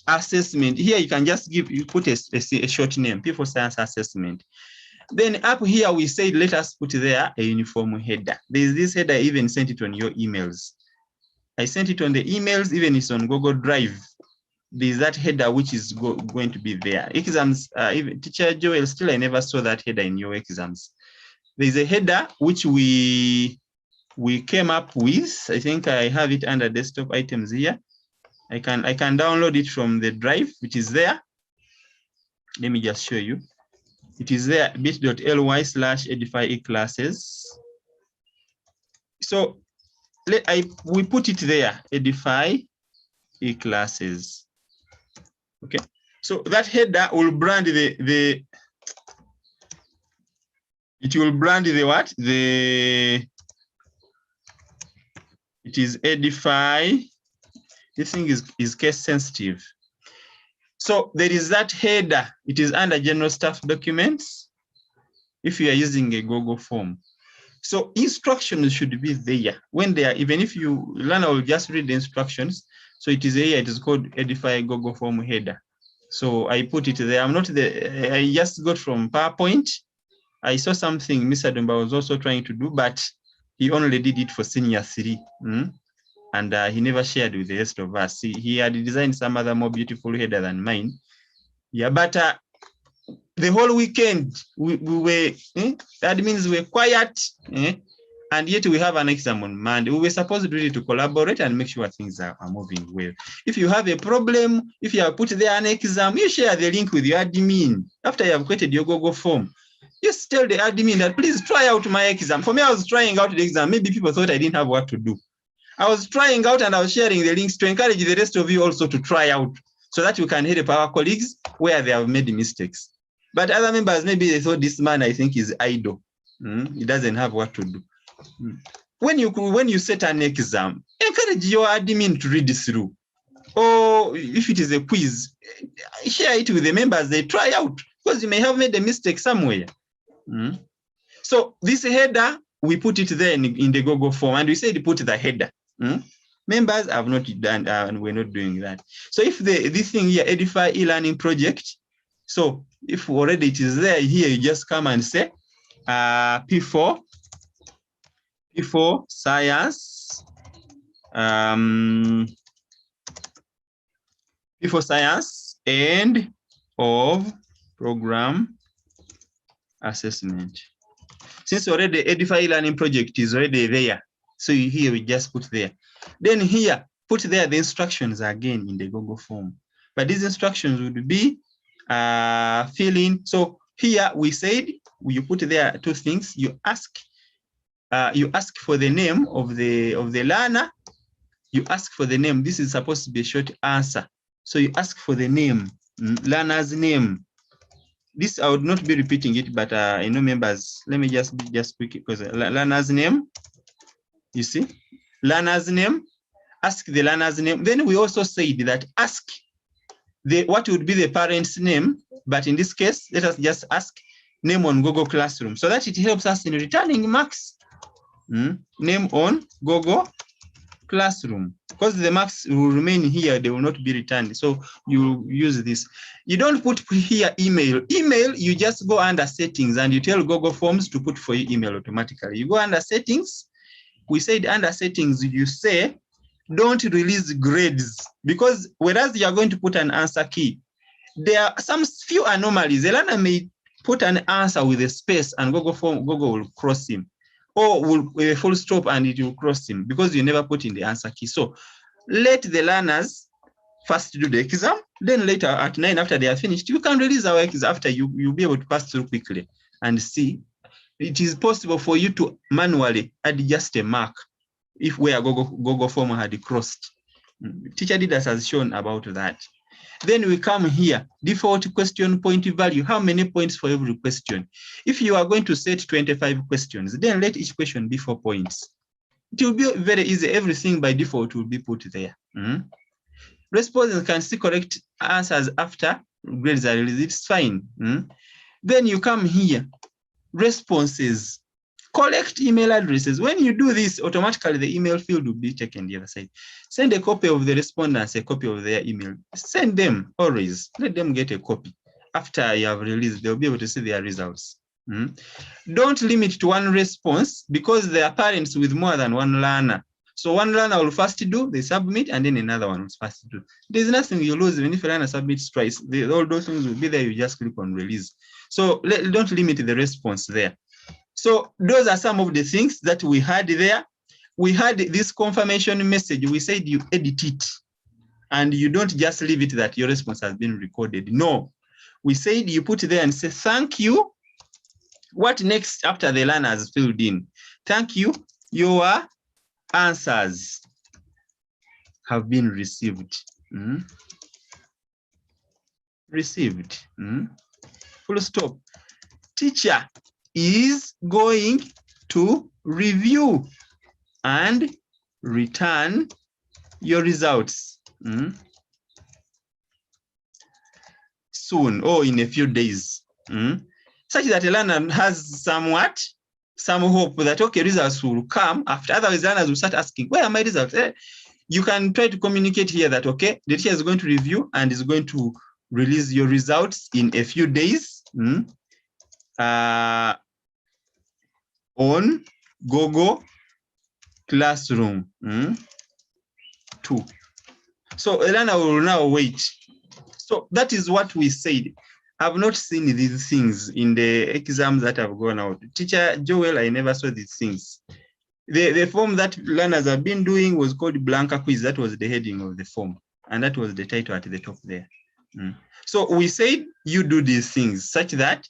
assessment. Here you can just put a short name, P4 science assessment. Then up here we said, let us put there a uniform header. There is this header, I even sent it on your emails. I sent it on the emails, even it's on Google Drive. There is that header which is going to be there. Exams, even Teacher Joel, still I never saw that header in your exams. There is a header which we came up with. I think I have it under desktop items here. I can download it from the drive, which is there. Let me just show you. It is there, bit.ly/edify e-classes. So we put it there, Edify e-classes. Okay, so that header will brand it will brand what? It is Edify. This thing is case sensitive. So there is that header. It is under general staff documents if you are using a Google form. So instructions should be there when they are, even if you learner will just read the instructions. So it is here, it is called Edify Google form header. So I put it there. I just got from PowerPoint. I saw something Mr. Dumba was also trying to do, but he only did it for senior 3. And he never shared with the rest of us. He had designed some other more beautiful header than mine. Yeah, but the whole weekend we were, that means we were quiet, and yet we have an exam on Monday. We were supposed really to collaborate and make sure things are moving well. If you have a problem, if you have put there an exam, you share the link with your admin. After you have created your Google form, just tell the admin that please try out my exam. For me, I was trying out the exam. Maybe people thought I didn't have work to do. I was trying out and I was sharing the links to encourage the rest of you also to try out so that you can help our colleagues where they have made mistakes. But other members, maybe they thought this man, I think, is idle. He doesn't have what to do. When you set an exam, encourage your admin to read through. Or if it is a quiz, share it with the members, they try out, because you may have made a mistake somewhere. So this header, we put it there in the Google form, and we said put the header. Members have not done, and we're not doing that. So if this thing here, Edify e-learning project, so if already it is there here, you just come and say P4 science, P4 science end of program assessment. Since already Edify e-learning project is already there, so here we just put there. Then here, put there the instructions again in the Google form. But these instructions would be fill in. So here we said you put there two things. You ask for the name of the learner. You ask for the name. This is supposed to be a short answer. So you ask for the name, learner's name. This I would not be repeating it, but I know members. Let me just quick because learner's name. You see, learner's name. Ask the learner's name. Then we also said that ask what would be the parent's name, but in this case, let us just ask name on Google Classroom so that it helps us in returning marks. Name on Google Classroom, because the marks will remain here, they will not be returned. So you use this. You don't put here email. Email, you just go under settings and you tell Google Forms to put for you email automatically. You go under settings. We said under settings, you say, don't release grades, because whereas you are going to put an answer key, there are some few anomalies. The learner may put an answer with a space and Google will cross him, or with a full stop and it will cross him because you never put in the answer key. So let the learners first do the exam, then later at 9 after they are finished, you can release our exam after you'll be able to pass through quickly and see. It is possible for you to manually adjust a mark if where Google Form had crossed. Teacher Leaders has shown about that. Then we come here, default question point value. How many points for every question? If you are going to set 25 questions, then let each question be 4 points. It will be very easy. Everything by default will be put there. Respondents can see correct answers after grades are released. It's fine. Then you come here, responses. Collect email addresses. When you do this, automatically the email field will be taken the other side. Send a copy of the respondents, a copy of their email. Send them always. Let them get a copy. After you have released, they'll be able to see their results. Don't limit to one response because there are parents with more than one learner. So one learner will first do, they submit, and then another one will first do. There's nothing you lose even if a learner submits twice. All those things will be there. You just click on release. So don't limit the response there. So those are some of the things that we had there. We had this confirmation message. We said you edit it and you don't just leave it that your response has been recorded. No, we said you put there and say, thank you. What next after the learner has filled in? Thank you. Your answers have been received. Received. Full stop. Teacher is going to review and return your results soon or in a few days, such that a learner has some hope that, okay, results will come after. Otherwise, learners will start asking, where are my results? You can try to communicate here that, okay, the teacher is going to review and is going to release your results in a few days. On Google Classroom 2. So a learner will now wait. So that is what we said. I've not seen these things in the exams that have gone out. Teacher Joel, I never saw these things. The form that learners have been doing was called Blanca Quiz. That was the heading of the form. And that was the title at the top there. So we said you do these things such that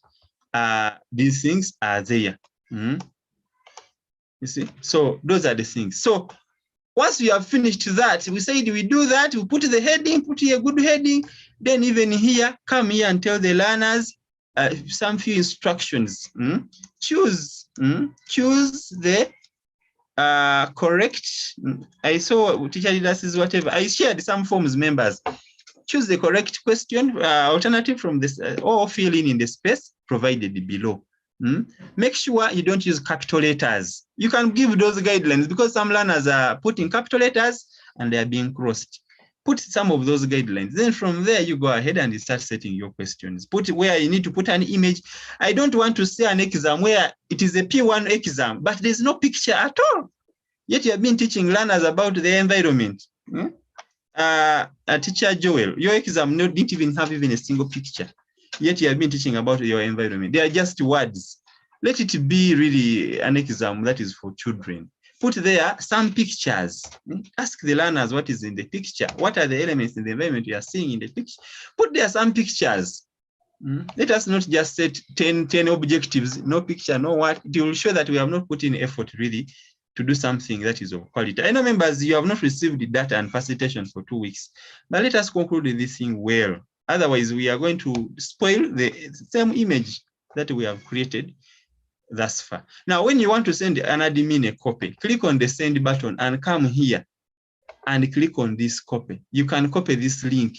these things are there. You see, so those are the things. So once we have finished that, we said we do that, we put the heading, put here a good heading, then even here, come here and tell the learners some few instructions. Choose the correct, I saw teacher leaders is whatever, I shared some forms members. Choose the correct question, alternative from this, or fill in the space provided below. Make sure you don't use capital letters. You can give those guidelines because some learners are putting capital letters and they are being crossed. Put some of those guidelines. Then from there, you go ahead and you start setting your questions. Put where you need to put an image. I don't want to say an exam where it is a P1 exam, but there's no picture at all. Yet you have been teaching learners about the environment. Teacher Joel, your exam didn't even have even a single picture. Yet you have been teaching about your environment. They are just words. Let it be really an exam that is for children. Put there some pictures. Ask the learners what is in the picture. What are the elements in the environment you are seeing in the picture? Put there some pictures. Let us not just set 10 objectives, no picture, no what. It will show that we have not put in effort really to do something that is of quality. I know, members, you have not received the data and facilitation for 2 weeks, but let us conclude this thing well. Otherwise, we are going to spoil the same image that we have created thus far. Now, when you want to send an admin a copy, click on the send button and come here and click on this copy. You can copy this link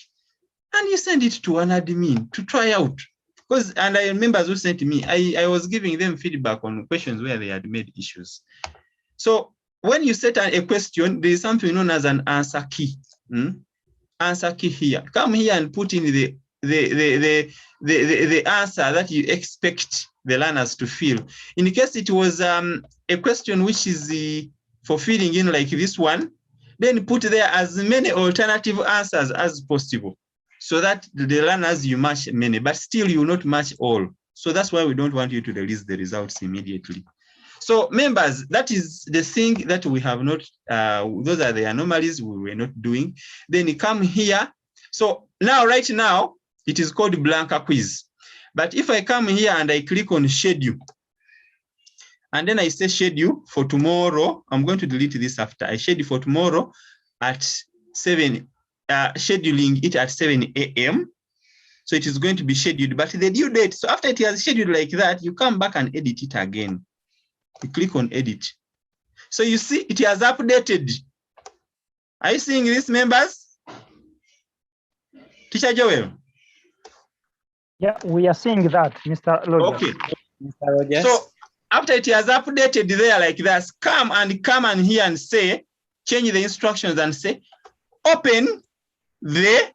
and you send it to an admin to try out. Because, and I remember who sent me, I was giving them feedback on questions where they had made issues. So when you set a question, there is something known as an answer key. Answer key here. Come here and put in the answer that you expect the learners to fill. In case it was a question which is for filling in like this one, then put there as many alternative answers as possible, so that the learners you match many, but still you will not match all. So that's why we don't want you to release the results immediately. So members, that is the thing that we have not, those are the anomalies we were not doing. Then you come here. So now, right now, it is called Blanca quiz. But if I come here and I click on schedule, and then I say schedule for tomorrow, I'm going to delete this after. I schedule for tomorrow at 7, scheduling it at 7 a.m. So it is going to be scheduled, but the due date, so after it has scheduled like that, you come back and edit it again. You click on edit. So you see it has updated. Are you seeing this, members? Teacher Joel? Yeah, we are seeing that, Mr. Rogers. Okay. Mr. Rogers. So after it has updated there like that, come and here and say, change the instructions and say, open the,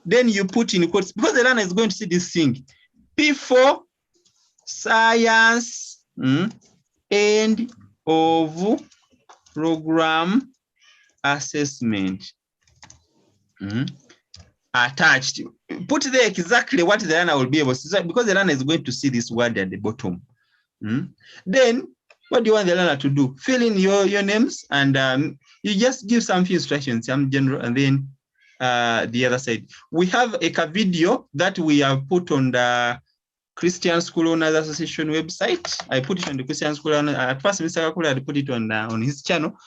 then you put in quotes, because the learner is going to see this thing. P4 science end of program assessment. Attached. Put there exactly what the learner will be able to see, because the learner is going to see this word at the bottom. Then what do you want the learner to do? Fill in your names, and you just give some few instructions, some general, and then the other side. We have a video that we have put on the Christian School Owners Association website. I put it on the Christian School Owners. At first, Mr. Kakula had put it on his channel,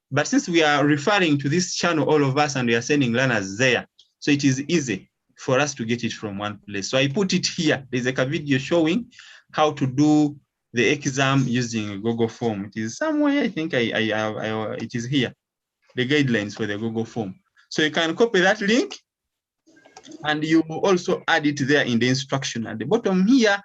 but since we are referring to this channel, all of us, and we are sending learners there, so it is easy for us to get it from one place. So I put it here. There's like a video showing how to do the exam using a Google form. It is somewhere, I think it is here, the guidelines for the Google form. So you can copy that link, and you also add it there in the instruction at the bottom here,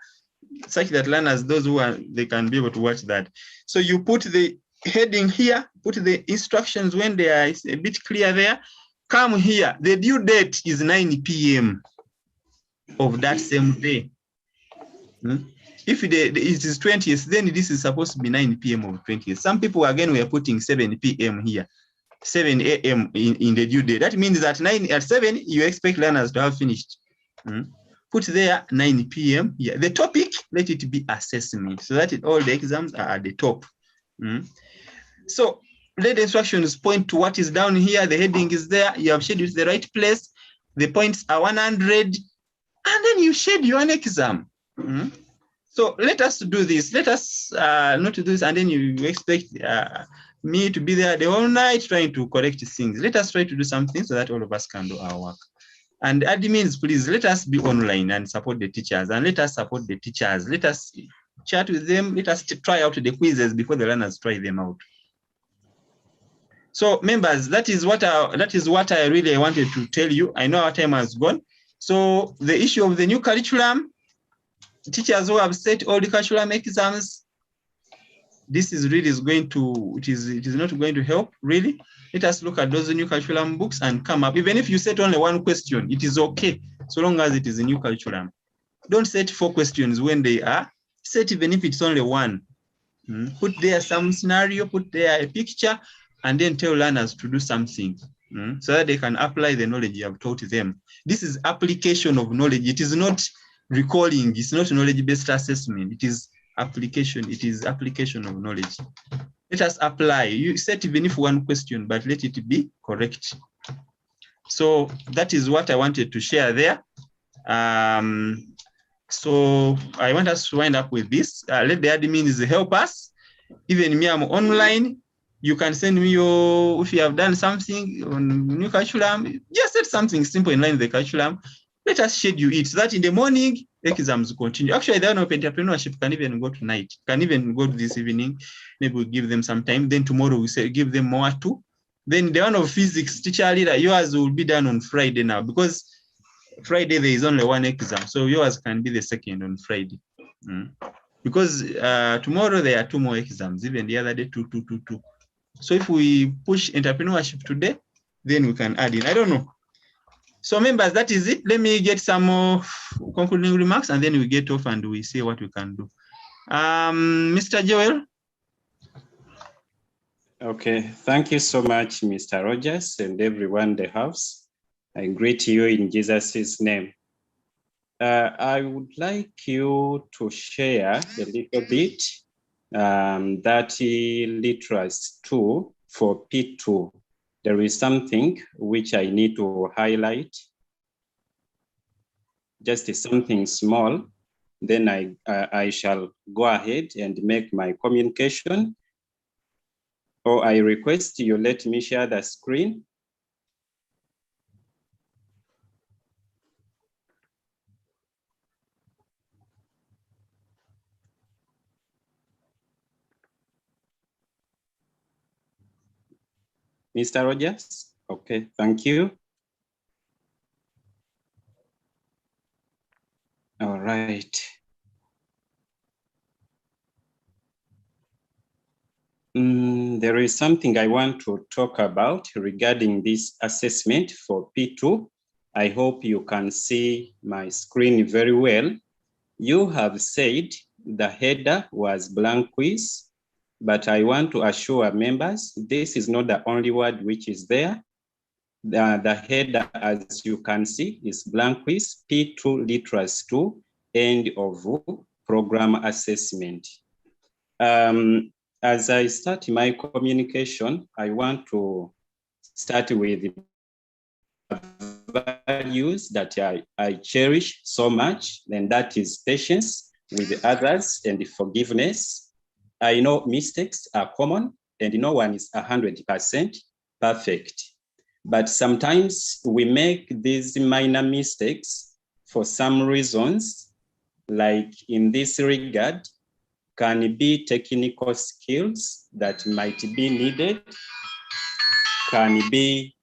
such that learners, those who are, they can be able to watch that. So you put the heading here, put the instructions when they are a bit clear there. Come here, the due date is 9 p.m. of that same day. If it is 20th, then this is supposed to be 9 p.m. of 20th. Some people, again, were putting 7 p.m. here, 7 a.m. in the due date. That means that at 7, you expect learners to have finished. Put there 9 p.m. here. The topic, let it be assessment, so that all the exams are at the top. So let the instructions point to what is down here. The heading is there. You have scheduled the right place. The points are 100. And then you schedule an exam. So let us do this. Let us not do this, and then you expect me to be there the whole night trying to correct things. Let us try to do something so that all of us can do our work. And admins, please, let us be online and support the teachers, and let us support the teachers. Let us chat with them. Let us try out the quizzes before the learners try them out. So members, that is what I really wanted to tell you. I know our time has gone. So the issue of the new curriculum, teachers who have set all the curriculum exams, this is really it is not going to help really. Let us look at those new curriculum books and come up. Even if you set only one question, it is okay, so long as it is a new curriculum. Don't set 4 questions when they are set, even if it's only one. Put there some scenario, put there a picture, and then tell learners to do something so that they can apply the knowledge you have taught them. This is application of knowledge. It is not recalling. It's not knowledge-based assessment. It is application. It is application of knowledge. Let us apply. You set even if one question, but let it be correct. So that is what I wanted to share there. So I want us to wind up with this. Let the admins help us. Even me, I'm online. You can send me your, if you have done something on new curriculum, just set something simple in line with the curriculum. Let us schedule it so that in the morning, exams continue. Actually, the one of entrepreneurship can even go tonight, can even go this evening. Maybe we'll give them some time. Then tomorrow we say give them more too. Then the one of physics, teacher leader, yours will be done on Friday now, because Friday there is only one exam. So yours can be the second on Friday. Because tomorrow there are 2 more exams, even the other day, two. So if we push entrepreneurship today, then we can add in. I don't know. So members, that is it. Let me get some more concluding remarks and then we get off and we see what we can do. Mr. Joel. Okay, thank you so much, Mr. Rogers and everyone in the house. I greet you in Jesus' name. I would like you to share a little bit that literacy 2 for P2. There is something which I need to highlight, just something small. Then I shall go ahead and make my communication. Or I request you let me share the screen. Mr. Rogers? Okay, thank you. All right. There is something I want to talk about regarding this assessment for P2. I hope you can see my screen very well. You have said the header was blank quiz, but I want to assure members, this is not the only word which is there. The header, as you can see, is blank quiz, P2 literacy 2, end of program assessment. As I start my communication, I want to start with values that I cherish so much, and that is patience with others and forgiveness. I know mistakes are common and no one is 100% perfect. But sometimes we make these minor mistakes for some reasons, like in this regard, can be technical skills that might be needed, can be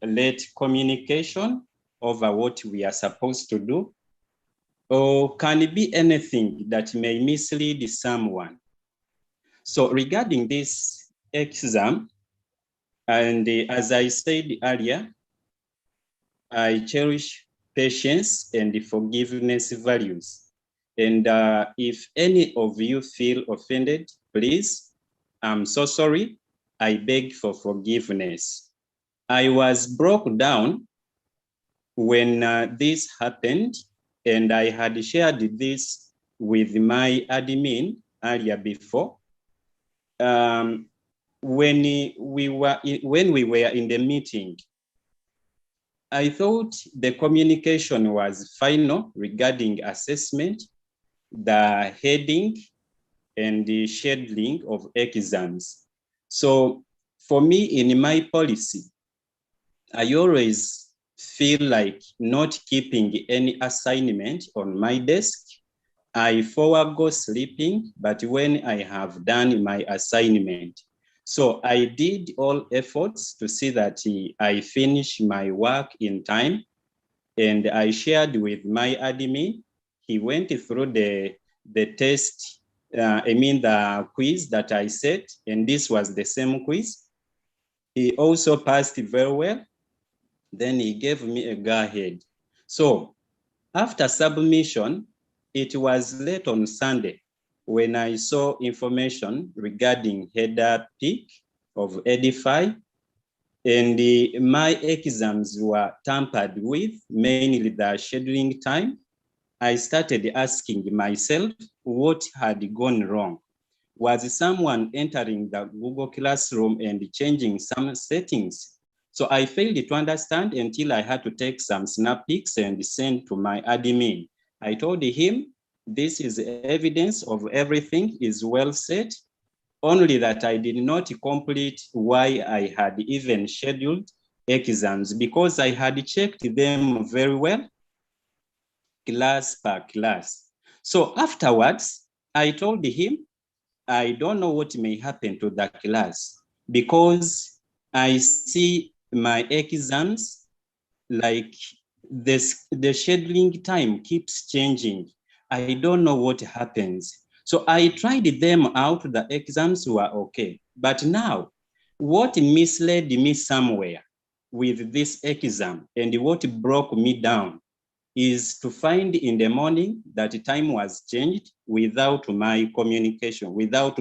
late communication over what we are supposed to do, or can be anything that may mislead someone. So regarding this exam, and as I said earlier, I cherish patience and forgiveness values. And if any of you feel offended, please, I'm so sorry. I beg for forgiveness. I was broke down when this happened, and I had shared this with my admin earlier before. When we were in the meeting, I thought the communication was final regarding assessment, the heading, and the scheduling of exams. So for me, in my policy, I always feel like not keeping any assignment on my desk. I forego sleeping, but when I have done my assignment. So I did all efforts to see that I finish my work in time, and I shared with my admin. He went through the test, the quiz that I set, and this was the same quiz. He also passed very well. Then he gave me a go-ahead. So after submission, it was late on Sunday when I saw information regarding header pick of Edify, and my exams were tampered with, mainly the scheduling time. I started asking myself what had gone wrong. Was someone entering the Google Classroom and changing some settings? So I failed to understand until I had to take some snap pics and send to my admin. I told him, this is evidence of everything is well set, only that I did not complete why I had even scheduled exams, because I had checked them very well, class per class. So afterwards, I told him, I don't know what may happen to the class, because I see my exams, like the scheduling time keeps changing. I don't know what happens. So I tried them out, the exams were okay. But now, what misled me somewhere with this exam and what broke me down is to find in the morning that time was changed without my communication, without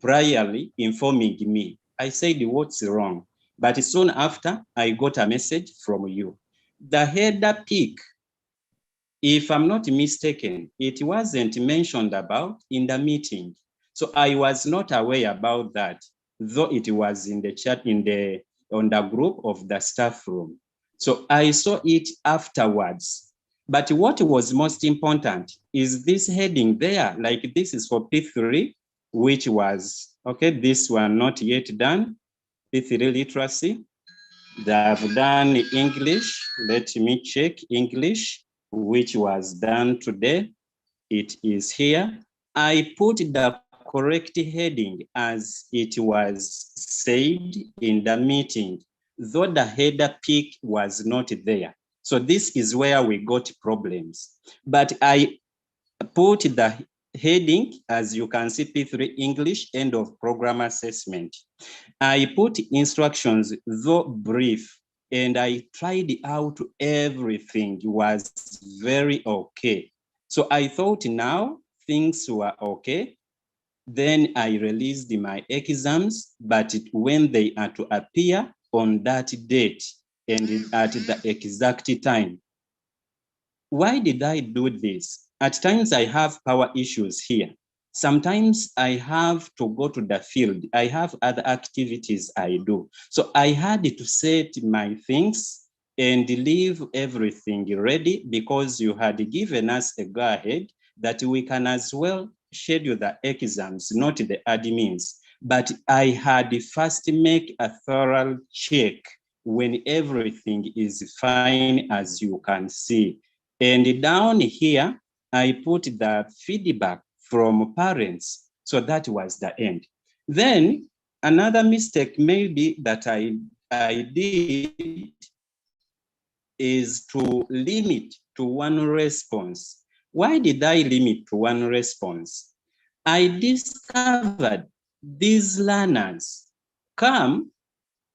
priorly informing me. I said, what's wrong? But soon after, I got a message from you. The header pick, if I'm not mistaken, it wasn't mentioned about in the meeting. So I was not aware about that, though it was in the chat on the group of the staff room. So I saw it afterwards. But what was most important is this heading there, like this is for P3, which was, okay, this one not yet done, P3 literacy. They have done English. Let me check English, which was done today. It is here. I put the correct heading as it was said in the meeting, though the header pick was not there. So this is where we got problems. But I put the heading, as you can see, P3 English, end of program assessment. I put instructions, though brief, and I tried out everything. It was very okay. So I thought now things were okay. Then I released my exams, but when they are to appear on that date and at the exact time. Why did I do this? At times I have power issues here. Sometimes I have to go to the field. I have other activities I do. So I had to set my things and leave everything ready, because you had given us a go-ahead that we can as well schedule the exams, not the admins. But I had first make a thorough check when everything is fine, as you can see. And down here, I put the feedback from parents. So that was the end. Then another mistake maybe that I did is to limit to one response. Why did I limit to one response? I discovered these learners come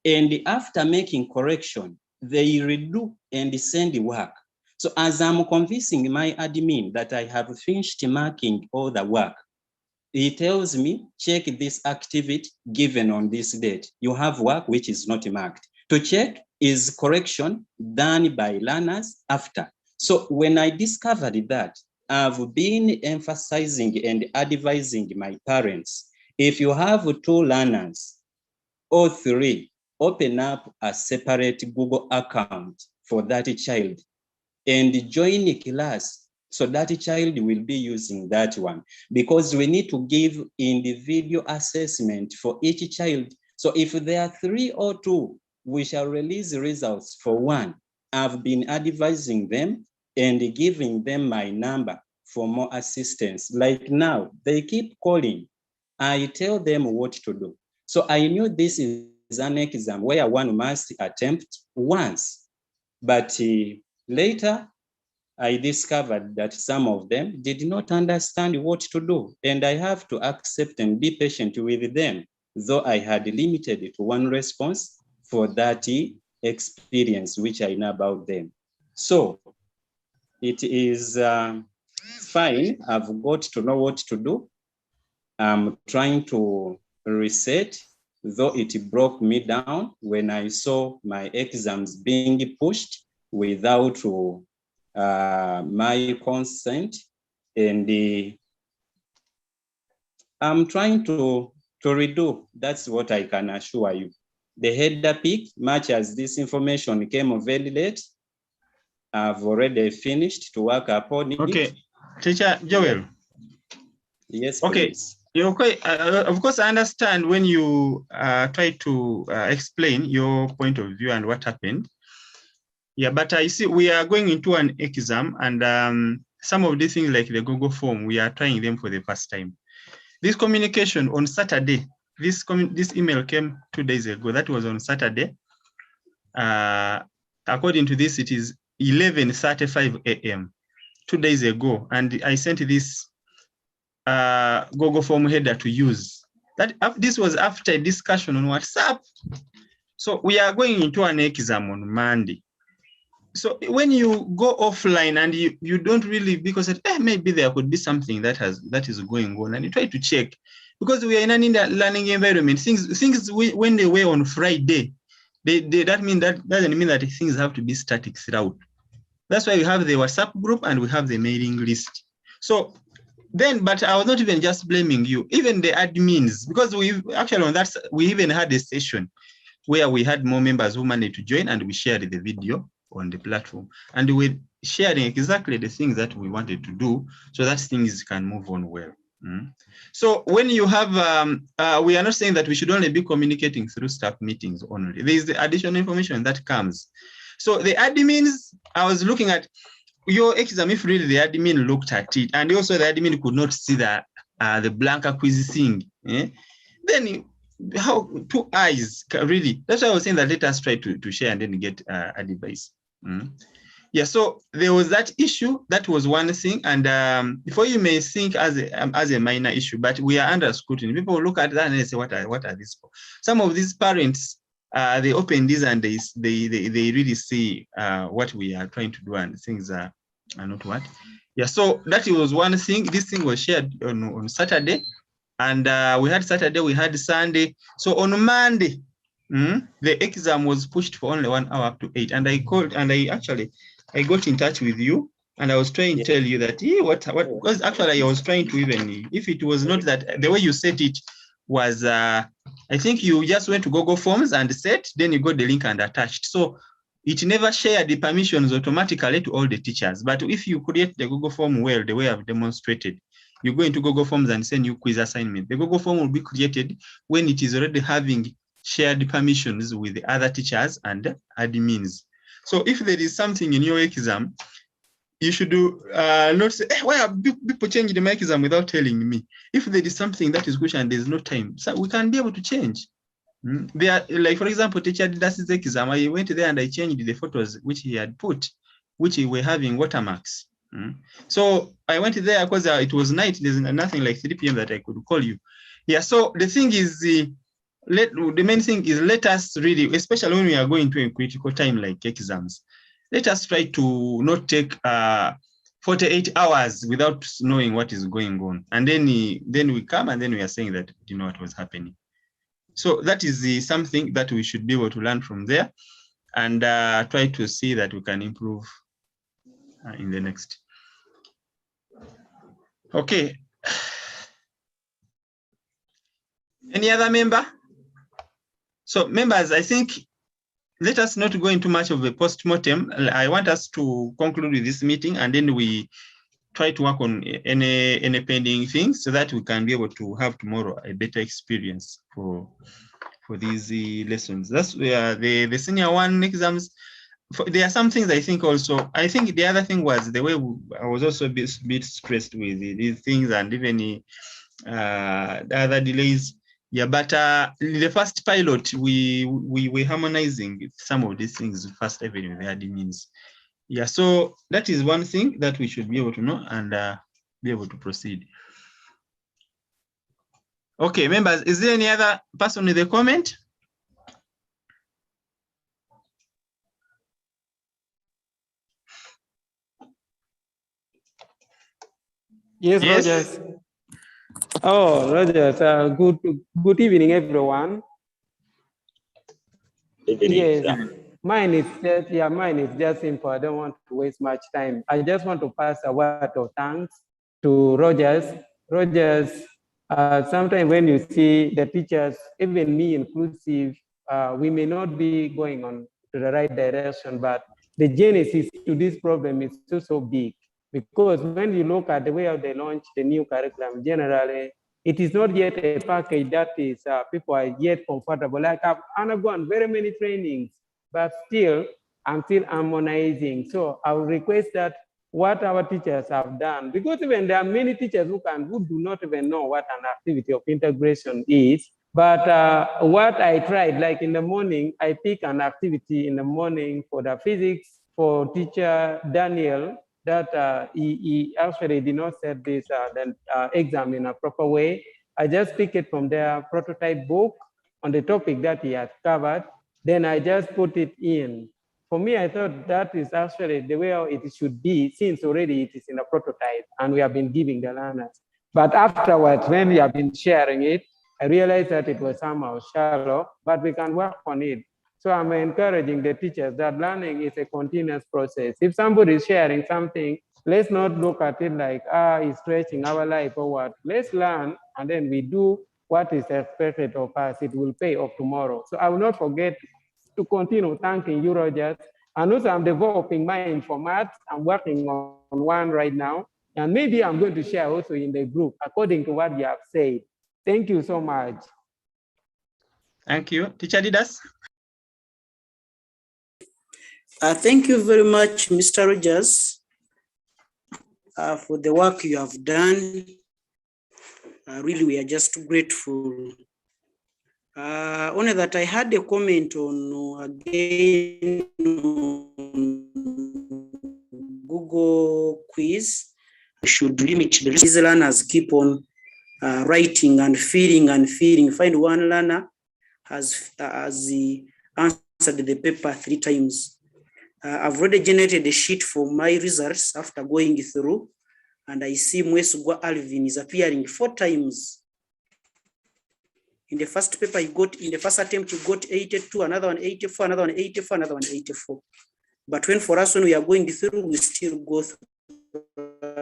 and after making correction, they redo and send the work. So as I'm convincing my admin that I have finished marking all the work, he tells me, check this activity given on this date. You have work which is not marked. To check is correction done by learners after. So when I discovered that, I've been emphasizing and advising my parents, if you have 2 learners or 3, open up a separate Google account for that child and join a class, so that child will be using that one, because we need to give individual assessment for each child. So if there are 3 or 2, we shall release results for 1. I've been advising them and giving them my number for more assistance. Like now, they keep calling. I tell them what to do. So I knew this is an exam where one must attempt once, but later I discovered that some of them did not understand what to do, and I have to accept and be patient with them, though I had limited it to one response for that experience which I know about them. So it is fine. I've got to know what to do. I'm trying to reset, though it broke me down when I saw my exams being pushed without my consent, and I'm trying to redo. That's what I can assure you. the header pick, much as this information came very late. I've already finished to work upon it. Okay, Teacher Joel. Yes, Okay. please. You're quite, of course, I understand when you try to explain your point of view and what happened. Yeah, but I see we are going into an exam, and some of these things like the Google form, we are trying them for the first time. This communication on Saturday, this email came 2 days ago. That was on Saturday. According to this, it is 11:35 a.m. 2 days ago, and I sent this Google form header to use. This was after a discussion on WhatsApp. So we are going into an exam on Monday. So when you go offline and you don't really, because maybe there could be something that is going on, and you try to check, because we are in an learning environment. Things when they were on Friday, that doesn't mean that things have to be static throughout. That's why we have the WhatsApp group and we have the mailing list. So then, but I was not even just blaming you, even the admins, because we actually on that, we even had a session where we had more members who managed to join, and we shared the video on the platform, and we're sharing exactly the things that we wanted to do so that things can move on well. So when you have, we are not saying that we should only be communicating through staff meetings only. There is the additional information that comes. So the admins, I was looking at your exam, if really the admin looked at it, and also the admin could not see the blank quiz thing, then how 2 eyes really? That's why I was saying that let us try to share and then get advice. Yeah, so there was that issue. That was one thing, and before you may think as a minor issue, but we are under scrutiny. People look at that and they say, what are these for? Some of these parents, they open these and they really see what we are trying to do, and things are not what. Yeah, so that was one thing. This thing was shared on Saturday, and we had Saturday, we had Sunday. So on Monday, the exam was pushed for only 1 hour up to 8. And I called, and I got in touch with you, and I was trying to tell you that, because actually I was trying to even, if it was not that the way you set it was, I think you just went to Google Forms and set, then you got the link and attached. So it never shared the permissions automatically to all the teachers. But if you create the Google Form well, the way I've demonstrated, you go into Google Forms and send new quiz assignment. The Google Form will be created when it is already having shared permissions with the other teachers and admins. So if there is something in your exam, you should not say, why are people changing my exam without telling me? If there is something that is good and there's no time, so we can be able to change. There, like for example, teacher did this exam. I went there and I changed the photos which he had put, which were having watermarks. So I went there because it was night. There's nothing like 3 p.m. that I could call you. Yeah. So the thing is, the main thing is, let us really, especially when we are going to a critical time like exams, let us try to not take 48 hours without knowing what is going on. And then we come and then we are saying that you know what was happening. So that is something that we should be able to learn from there, and try to see that we can improve in the next. Okay. Any other member? So members, I think let us not go into much of a post-mortem. I want us to conclude with this meeting, and then we try to work on any pending things so that we can be able to have tomorrow a better experience for these lessons. That's where the senior one exams. There are some things I think also. I think the other thing was the way I was also a bit stressed with these things, and even the other delays. Yeah, but the first pilot, we were harmonizing some of these things first, even with the admins. Yeah, so that is one thing that we should be able to know and be able to proceed. Okay, members, is there any other person with a comment? Yes, Yes. Rogers. Oh, Rogers, good evening, everyone. Yes, mine is just simple. I don't want to waste much time. I just want to pass a word of thanks to Rogers. Rogers, sometimes when you see the teachers, even me inclusive, we may not be going on to the right direction, but the genesis to this problem is so big, because when you look at the way how they launch the new curriculum, generally, it is not yet a package that is people are yet comfortable. Like I've undergone very many trainings, but still, I'm still harmonizing. So I will request that what our teachers have done, because even there are many teachers who do not even know what an activity of integration is. But what I tried, like in the morning, I pick an activity in the morning for the physics for teacher Daniel, that he actually did not set this exam in a proper way. I just pick it from their prototype book on the topic that he had covered. Then I just put it in. For me, I thought that is actually the way it should be, since already it is in a prototype and we have been giving the learners. But afterwards, when we have been sharing it, I realized that it was somehow shallow, but we can work on it. So I'm encouraging the teachers that learning is a continuous process. If somebody is sharing something, let's not look at it like, it's stretching our life or what. Let's learn, and then we do what is expected of us. It will pay off tomorrow. So I will not forget to continue thanking you, Rogers. And also I'm developing mine for maths. I'm working on one right now. And maybe I'm going to share also in the group according to what you have said. Thank you so much. Thank you. Teacher Didas? Thank you very much, Mr. Rogers, for the work you have done. Really, we are just grateful. Only that I had a comment on, again, Google quiz. We should limit these learners keep on writing and feeding and feeding. Find one learner has answered the paper 3 times. I've already generated a sheet for my results after going through, and I see Mwesugwa Alvin is appearing 4 times. In the first paper, in the first attempt, you got 82, another one 84, another one 84, another one 84. But for us, when we are going through, we still go through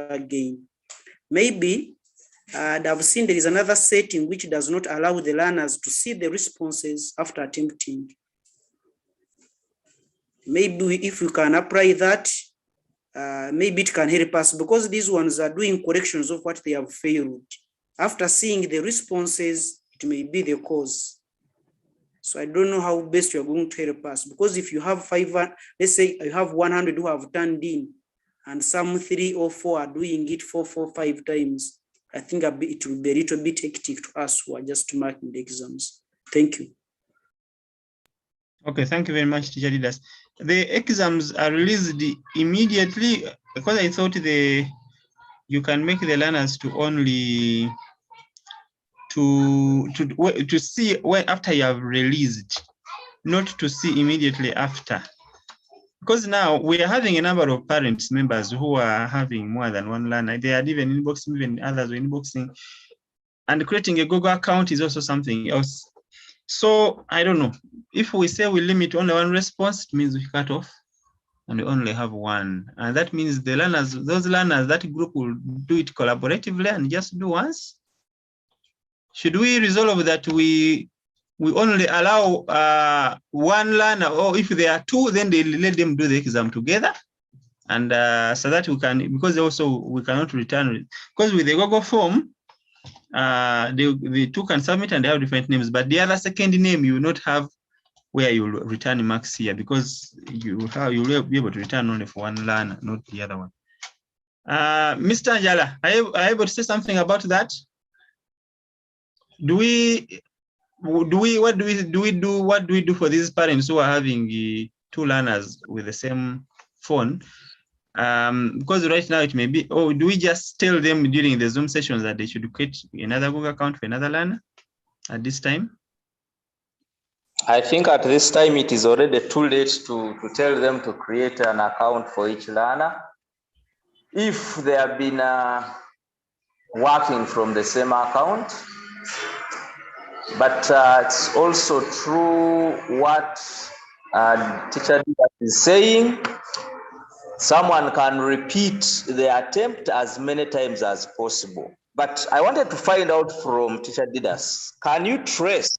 again. Maybe I've seen there is another setting which does not allow the learners to see the responses after attempting. Maybe if you can apply that, maybe it can help us, because these ones are doing corrections of what they have failed. After seeing the responses, it may be the cause. So I don't know how best you are going to help us, because if you have 5, let's say you have 100 who have turned in, and some 3 or 4 are doing it 4, 5 times, I think it will be a little bit hectic to us who are just marking the exams. Thank you. Okay, thank you very much, Teacher Didas. The exams are released immediately, because I thought you can make the learners to only to see when after you have released, not to see immediately after. Because now we are having a number of parents members who are having more than one learner. They are even inboxing, even others are inboxing, and creating a Google account is also something else. So I don't know. If we say we limit only one response, it means we cut off and we only have one. And that means the learners, those learners, that group will do it collaboratively and just do once. Should we resolve that we only allow one learner, or if there are 2, then they let them do the exam together? And so that we can, because also we cannot return, because with the Google form, the 2 can submit and they have different names, but the other second name you will not have where you will return marks here, because you will be able to return only for one learner, not the other one. Mr. Anjala, are you able to say something about that? What do we do for these parents who are having 2 learners with the same phone? Because right now it may be, do we just tell them during the Zoom sessions that they should create another Google account for another learner at this time? I think at this time it is already too late to tell them to create an account for each learner. If they have been working from the same account, but it's also true what teacher is saying. Someone can repeat the attempt as many times as possible. But I wanted to find out from Teacher Didas, can you trace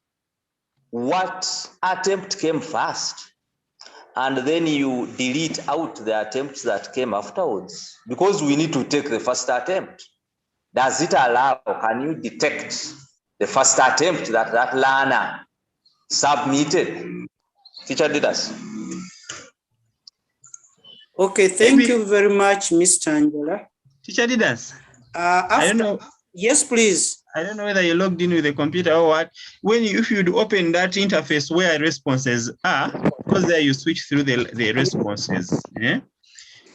what attempt came first, and then you delete out the attempts that came afterwards, because we need to take the first attempt. Does it allow, can you detect the first attempt that that learner submitted? Teacher Didas. Okay, thank you very much, Mr. Angela. Teacher Didas. I don't know. Yes, please. I don't know whether you logged in with the computer or what. When you, if you'd open that interface where responses are, because there you switch through the responses. Yeah?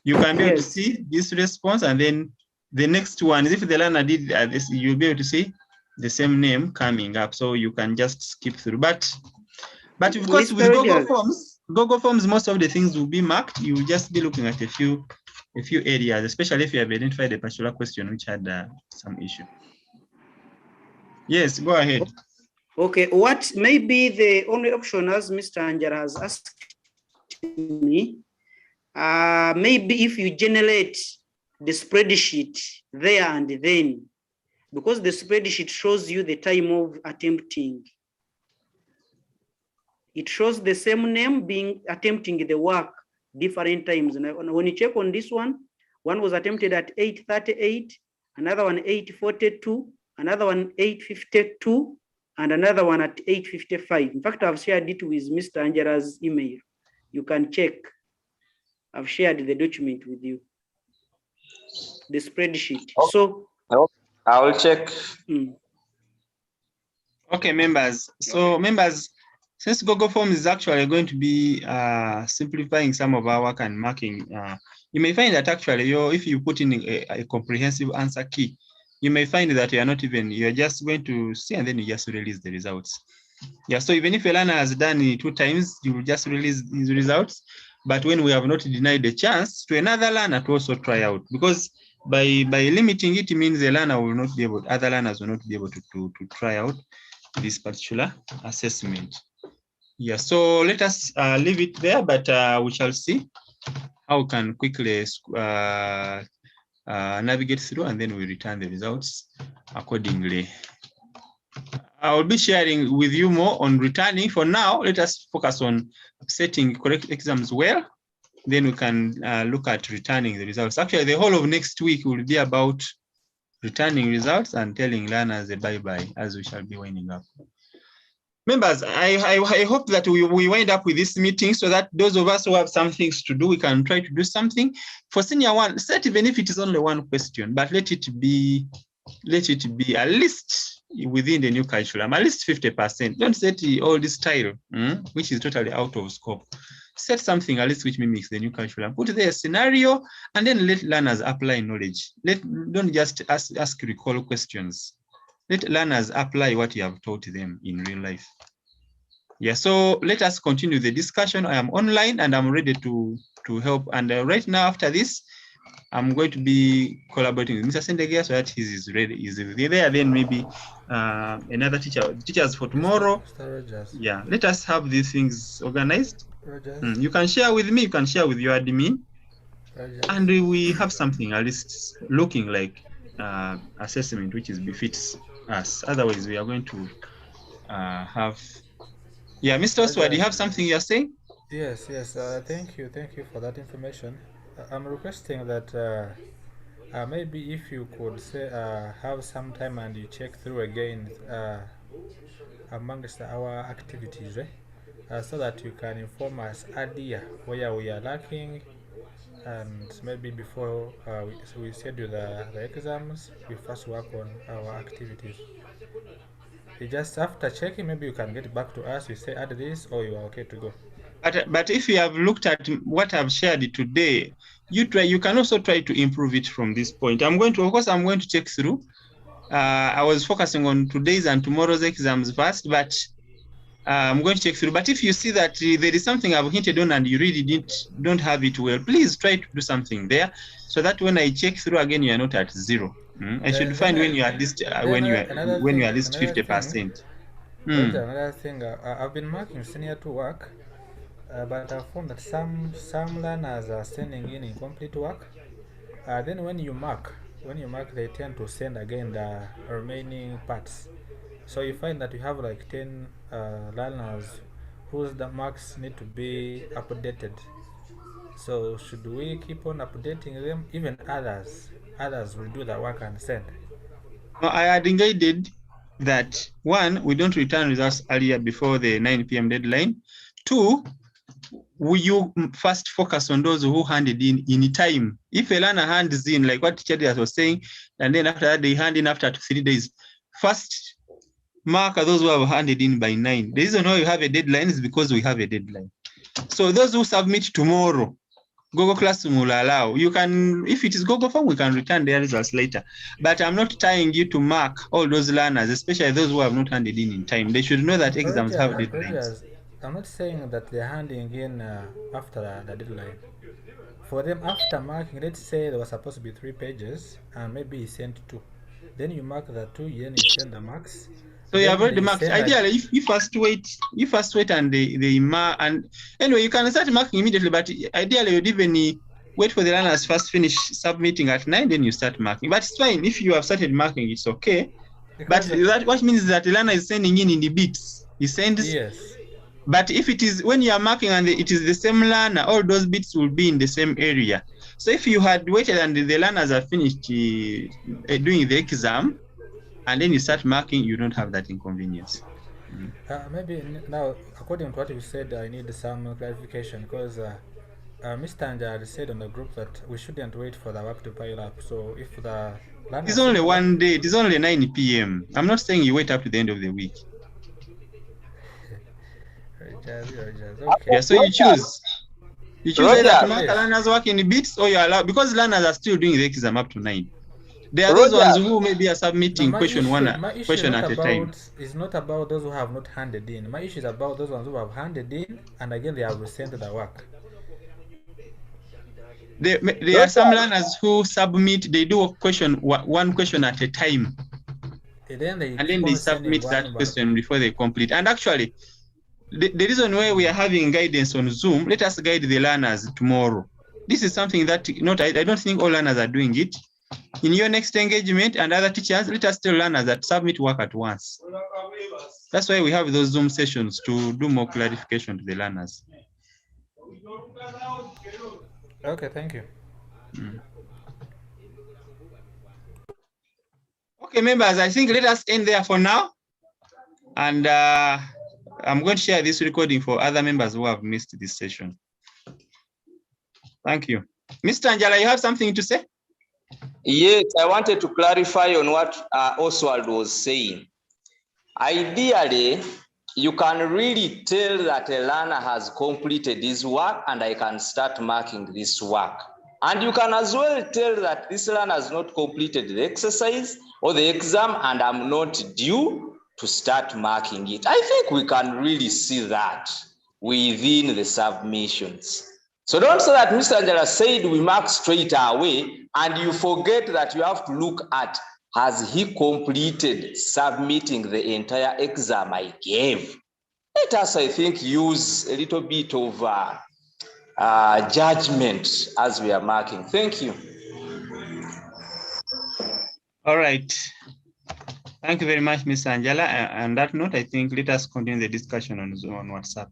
You can be able to see this response, and then the next one, if the learner did this, you'll be able to see the same name coming up. So you can just skip through. But of course, with Google Forms, most of the things will be marked. You will just be looking at a few areas, especially if you have identified a particular question which had some issue. Yes, go ahead. Okay, what may be the only option, as Mr. Angela has asked me, maybe if you generate the spreadsheet there and then, because the spreadsheet shows you the time of attempting. It shows the same name being attempting the work different times. And when you check on this one was attempted at 8:38, another one 8:42, another one 8:52, and another one at 8:55. In fact, I've shared it with Mr. Angela's email. You can check. I've shared the document with you, the spreadsheet. Okay. So I will check. Okay, members. So members, since Google Forms is actually going to be simplifying some of our work and marking, you may find that actually, if you put in a comprehensive answer key, you may find that you're just going to see and then you just release the results. Yeah, so even if a learner has done it 2 times, you will just release these results. But when we have not denied the chance to another learner to also try out, because by limiting it, it means the learner will not be able, other learners will not be able to try out this particular assessment. Yeah, so let us leave it there, but we shall see how we can quickly navigate through, and then we return the results accordingly. I will be sharing with you more on returning. For now, let us focus on setting correct exams well. Then we can look at returning the results. Actually, the whole of next week will be about returning results and telling learners a bye-bye as we shall be winding up. Members, I hope that we wind up with this meeting so that those of us who have some things to do, we can try to do something. For senior one, set even if it is only 1 question, but let it be at least within the new curriculum, at least 50%. Don't set all this title, which is totally out of scope. Set something at least which mimics the new curriculum. Put there a scenario, and then let learners apply knowledge. Don't just ask recall questions. Let learners apply what you have taught them in real life. Yeah, so let us continue the discussion. I am online and I'm ready to help. And right now, after this, I'm going to be collaborating with Mr. Sendegia so that he's ready. Is there? Then maybe another teachers for tomorrow. Yeah, let us have these things organized. You can share with me. You can share with your admin, and we have something at least looking like assessment which is befits us. Otherwise, we are going to have. Yeah, Mr. Oswald, you have something you're saying? Yes. Thank you for that information. I'm requesting that maybe if you could say have some time and you check through again amongst our activities, so that you can inform us earlier where we are lacking, and maybe before we schedule the exams, we first work on our activities. Just after checking, maybe you can get back to us. You say add this, or you are okay to go. But if you have looked at what I've shared today, you can also try to improve it from this point. Of course, I'm going to check through. I was focusing on today's and tomorrow's exams first, but I'm going to check through. But if you see that there is something I've hinted on and you really don't have it well, please try to do something there, so that when I check through again, you are not at 0. I should find when you are at least when you are at least 50%. Another thing, I've been marking senior to work, but I found that some learners are sending in incomplete work. Then when you mark, they tend to send again the remaining parts. So you find that you have like 10 learners whose the marks need to be updated. So should we keep on updating them? Even others will do the work and send. No, I had guided that one, we don't return results earlier before the 9 p.m. deadline. Two, you first focus on those who handed in time. If a learner hands in, like what Teacher was saying, and then after that they hand in after 3 days, first mark those who have handed in by 9. The reason why you have a deadline is because we have a deadline. So those who submit tomorrow, Google Classroom will allow. You can, if it is Google Form, we can return their results later. But I'm not tying you to mark all those learners, especially those who have not handed in time. They should know that exams have deadlines. I'm not saying that they're handing in after the deadline. For them, after marking, let's say there was supposed to be 3 pages, and maybe he sent 2. Then you mark the 2, then you send the marks. So you have already marked. Ideally, if you first wait and they mark, and anyway, you can start marking immediately. But ideally, you'd even wait for the learners first finish submitting at 9, then you start marking. But it's fine if you have started marking; it's okay. Because but that what means is that the learner is sending in the bits. He sends. Yes. But if it is when you are marking and it is the same learner, all those bits will be in the same area. So if you had waited and the learners are finished doing the exam, and then you start marking, you don't have that inconvenience. Maybe now, according to what you said, I need some clarification because Mr. Anjali said on the group that we shouldn't wait for the work to pile up. So if the learners... It's only one day, it is only 9 p.m. I'm not saying you wait up to the end of the week. Okay. Yeah, so you choose. You choose either to mark learners work in bits or you allow, because learners are still doing the exam up to 9. There are those ones who maybe are submitting question at a time. It's not about those who have not handed in. My issue is about those ones who have handed in and again they have resent the work. There are some learners who submit, they do one question at a time. And then they submit that question before they complete. And actually, the reason why we are having guidance on Zoom, let us guide the learners tomorrow. This is something that I don't think all learners are doing it. In your next engagement and other teachers, let us tell learners that submit work at once. That's why we have those Zoom sessions to do more clarification to the learners. Okay, thank you. Okay, members, I think let us end there for now. And I'm going to share this recording for other members who have missed this session. Thank you. Mr. Anjala, you have something to say? Yes, I wanted to clarify on what Oswald was saying. Ideally, you can really tell that a learner has completed this work and I can start marking this work. And you can as well tell that this learner has not completed the exercise or the exam and I'm not due to start marking it. I think we can really see that within the submissions. So don't say that Mr. Anjala said we mark straight away and you forget that you have to look at, has he completed submitting the entire exam I gave? Let us, I think, use a little bit of judgment as we are marking. Thank you. All right. Thank you very much, Mr. Anjala. On that note, I think let us continue the discussion on WhatsApp.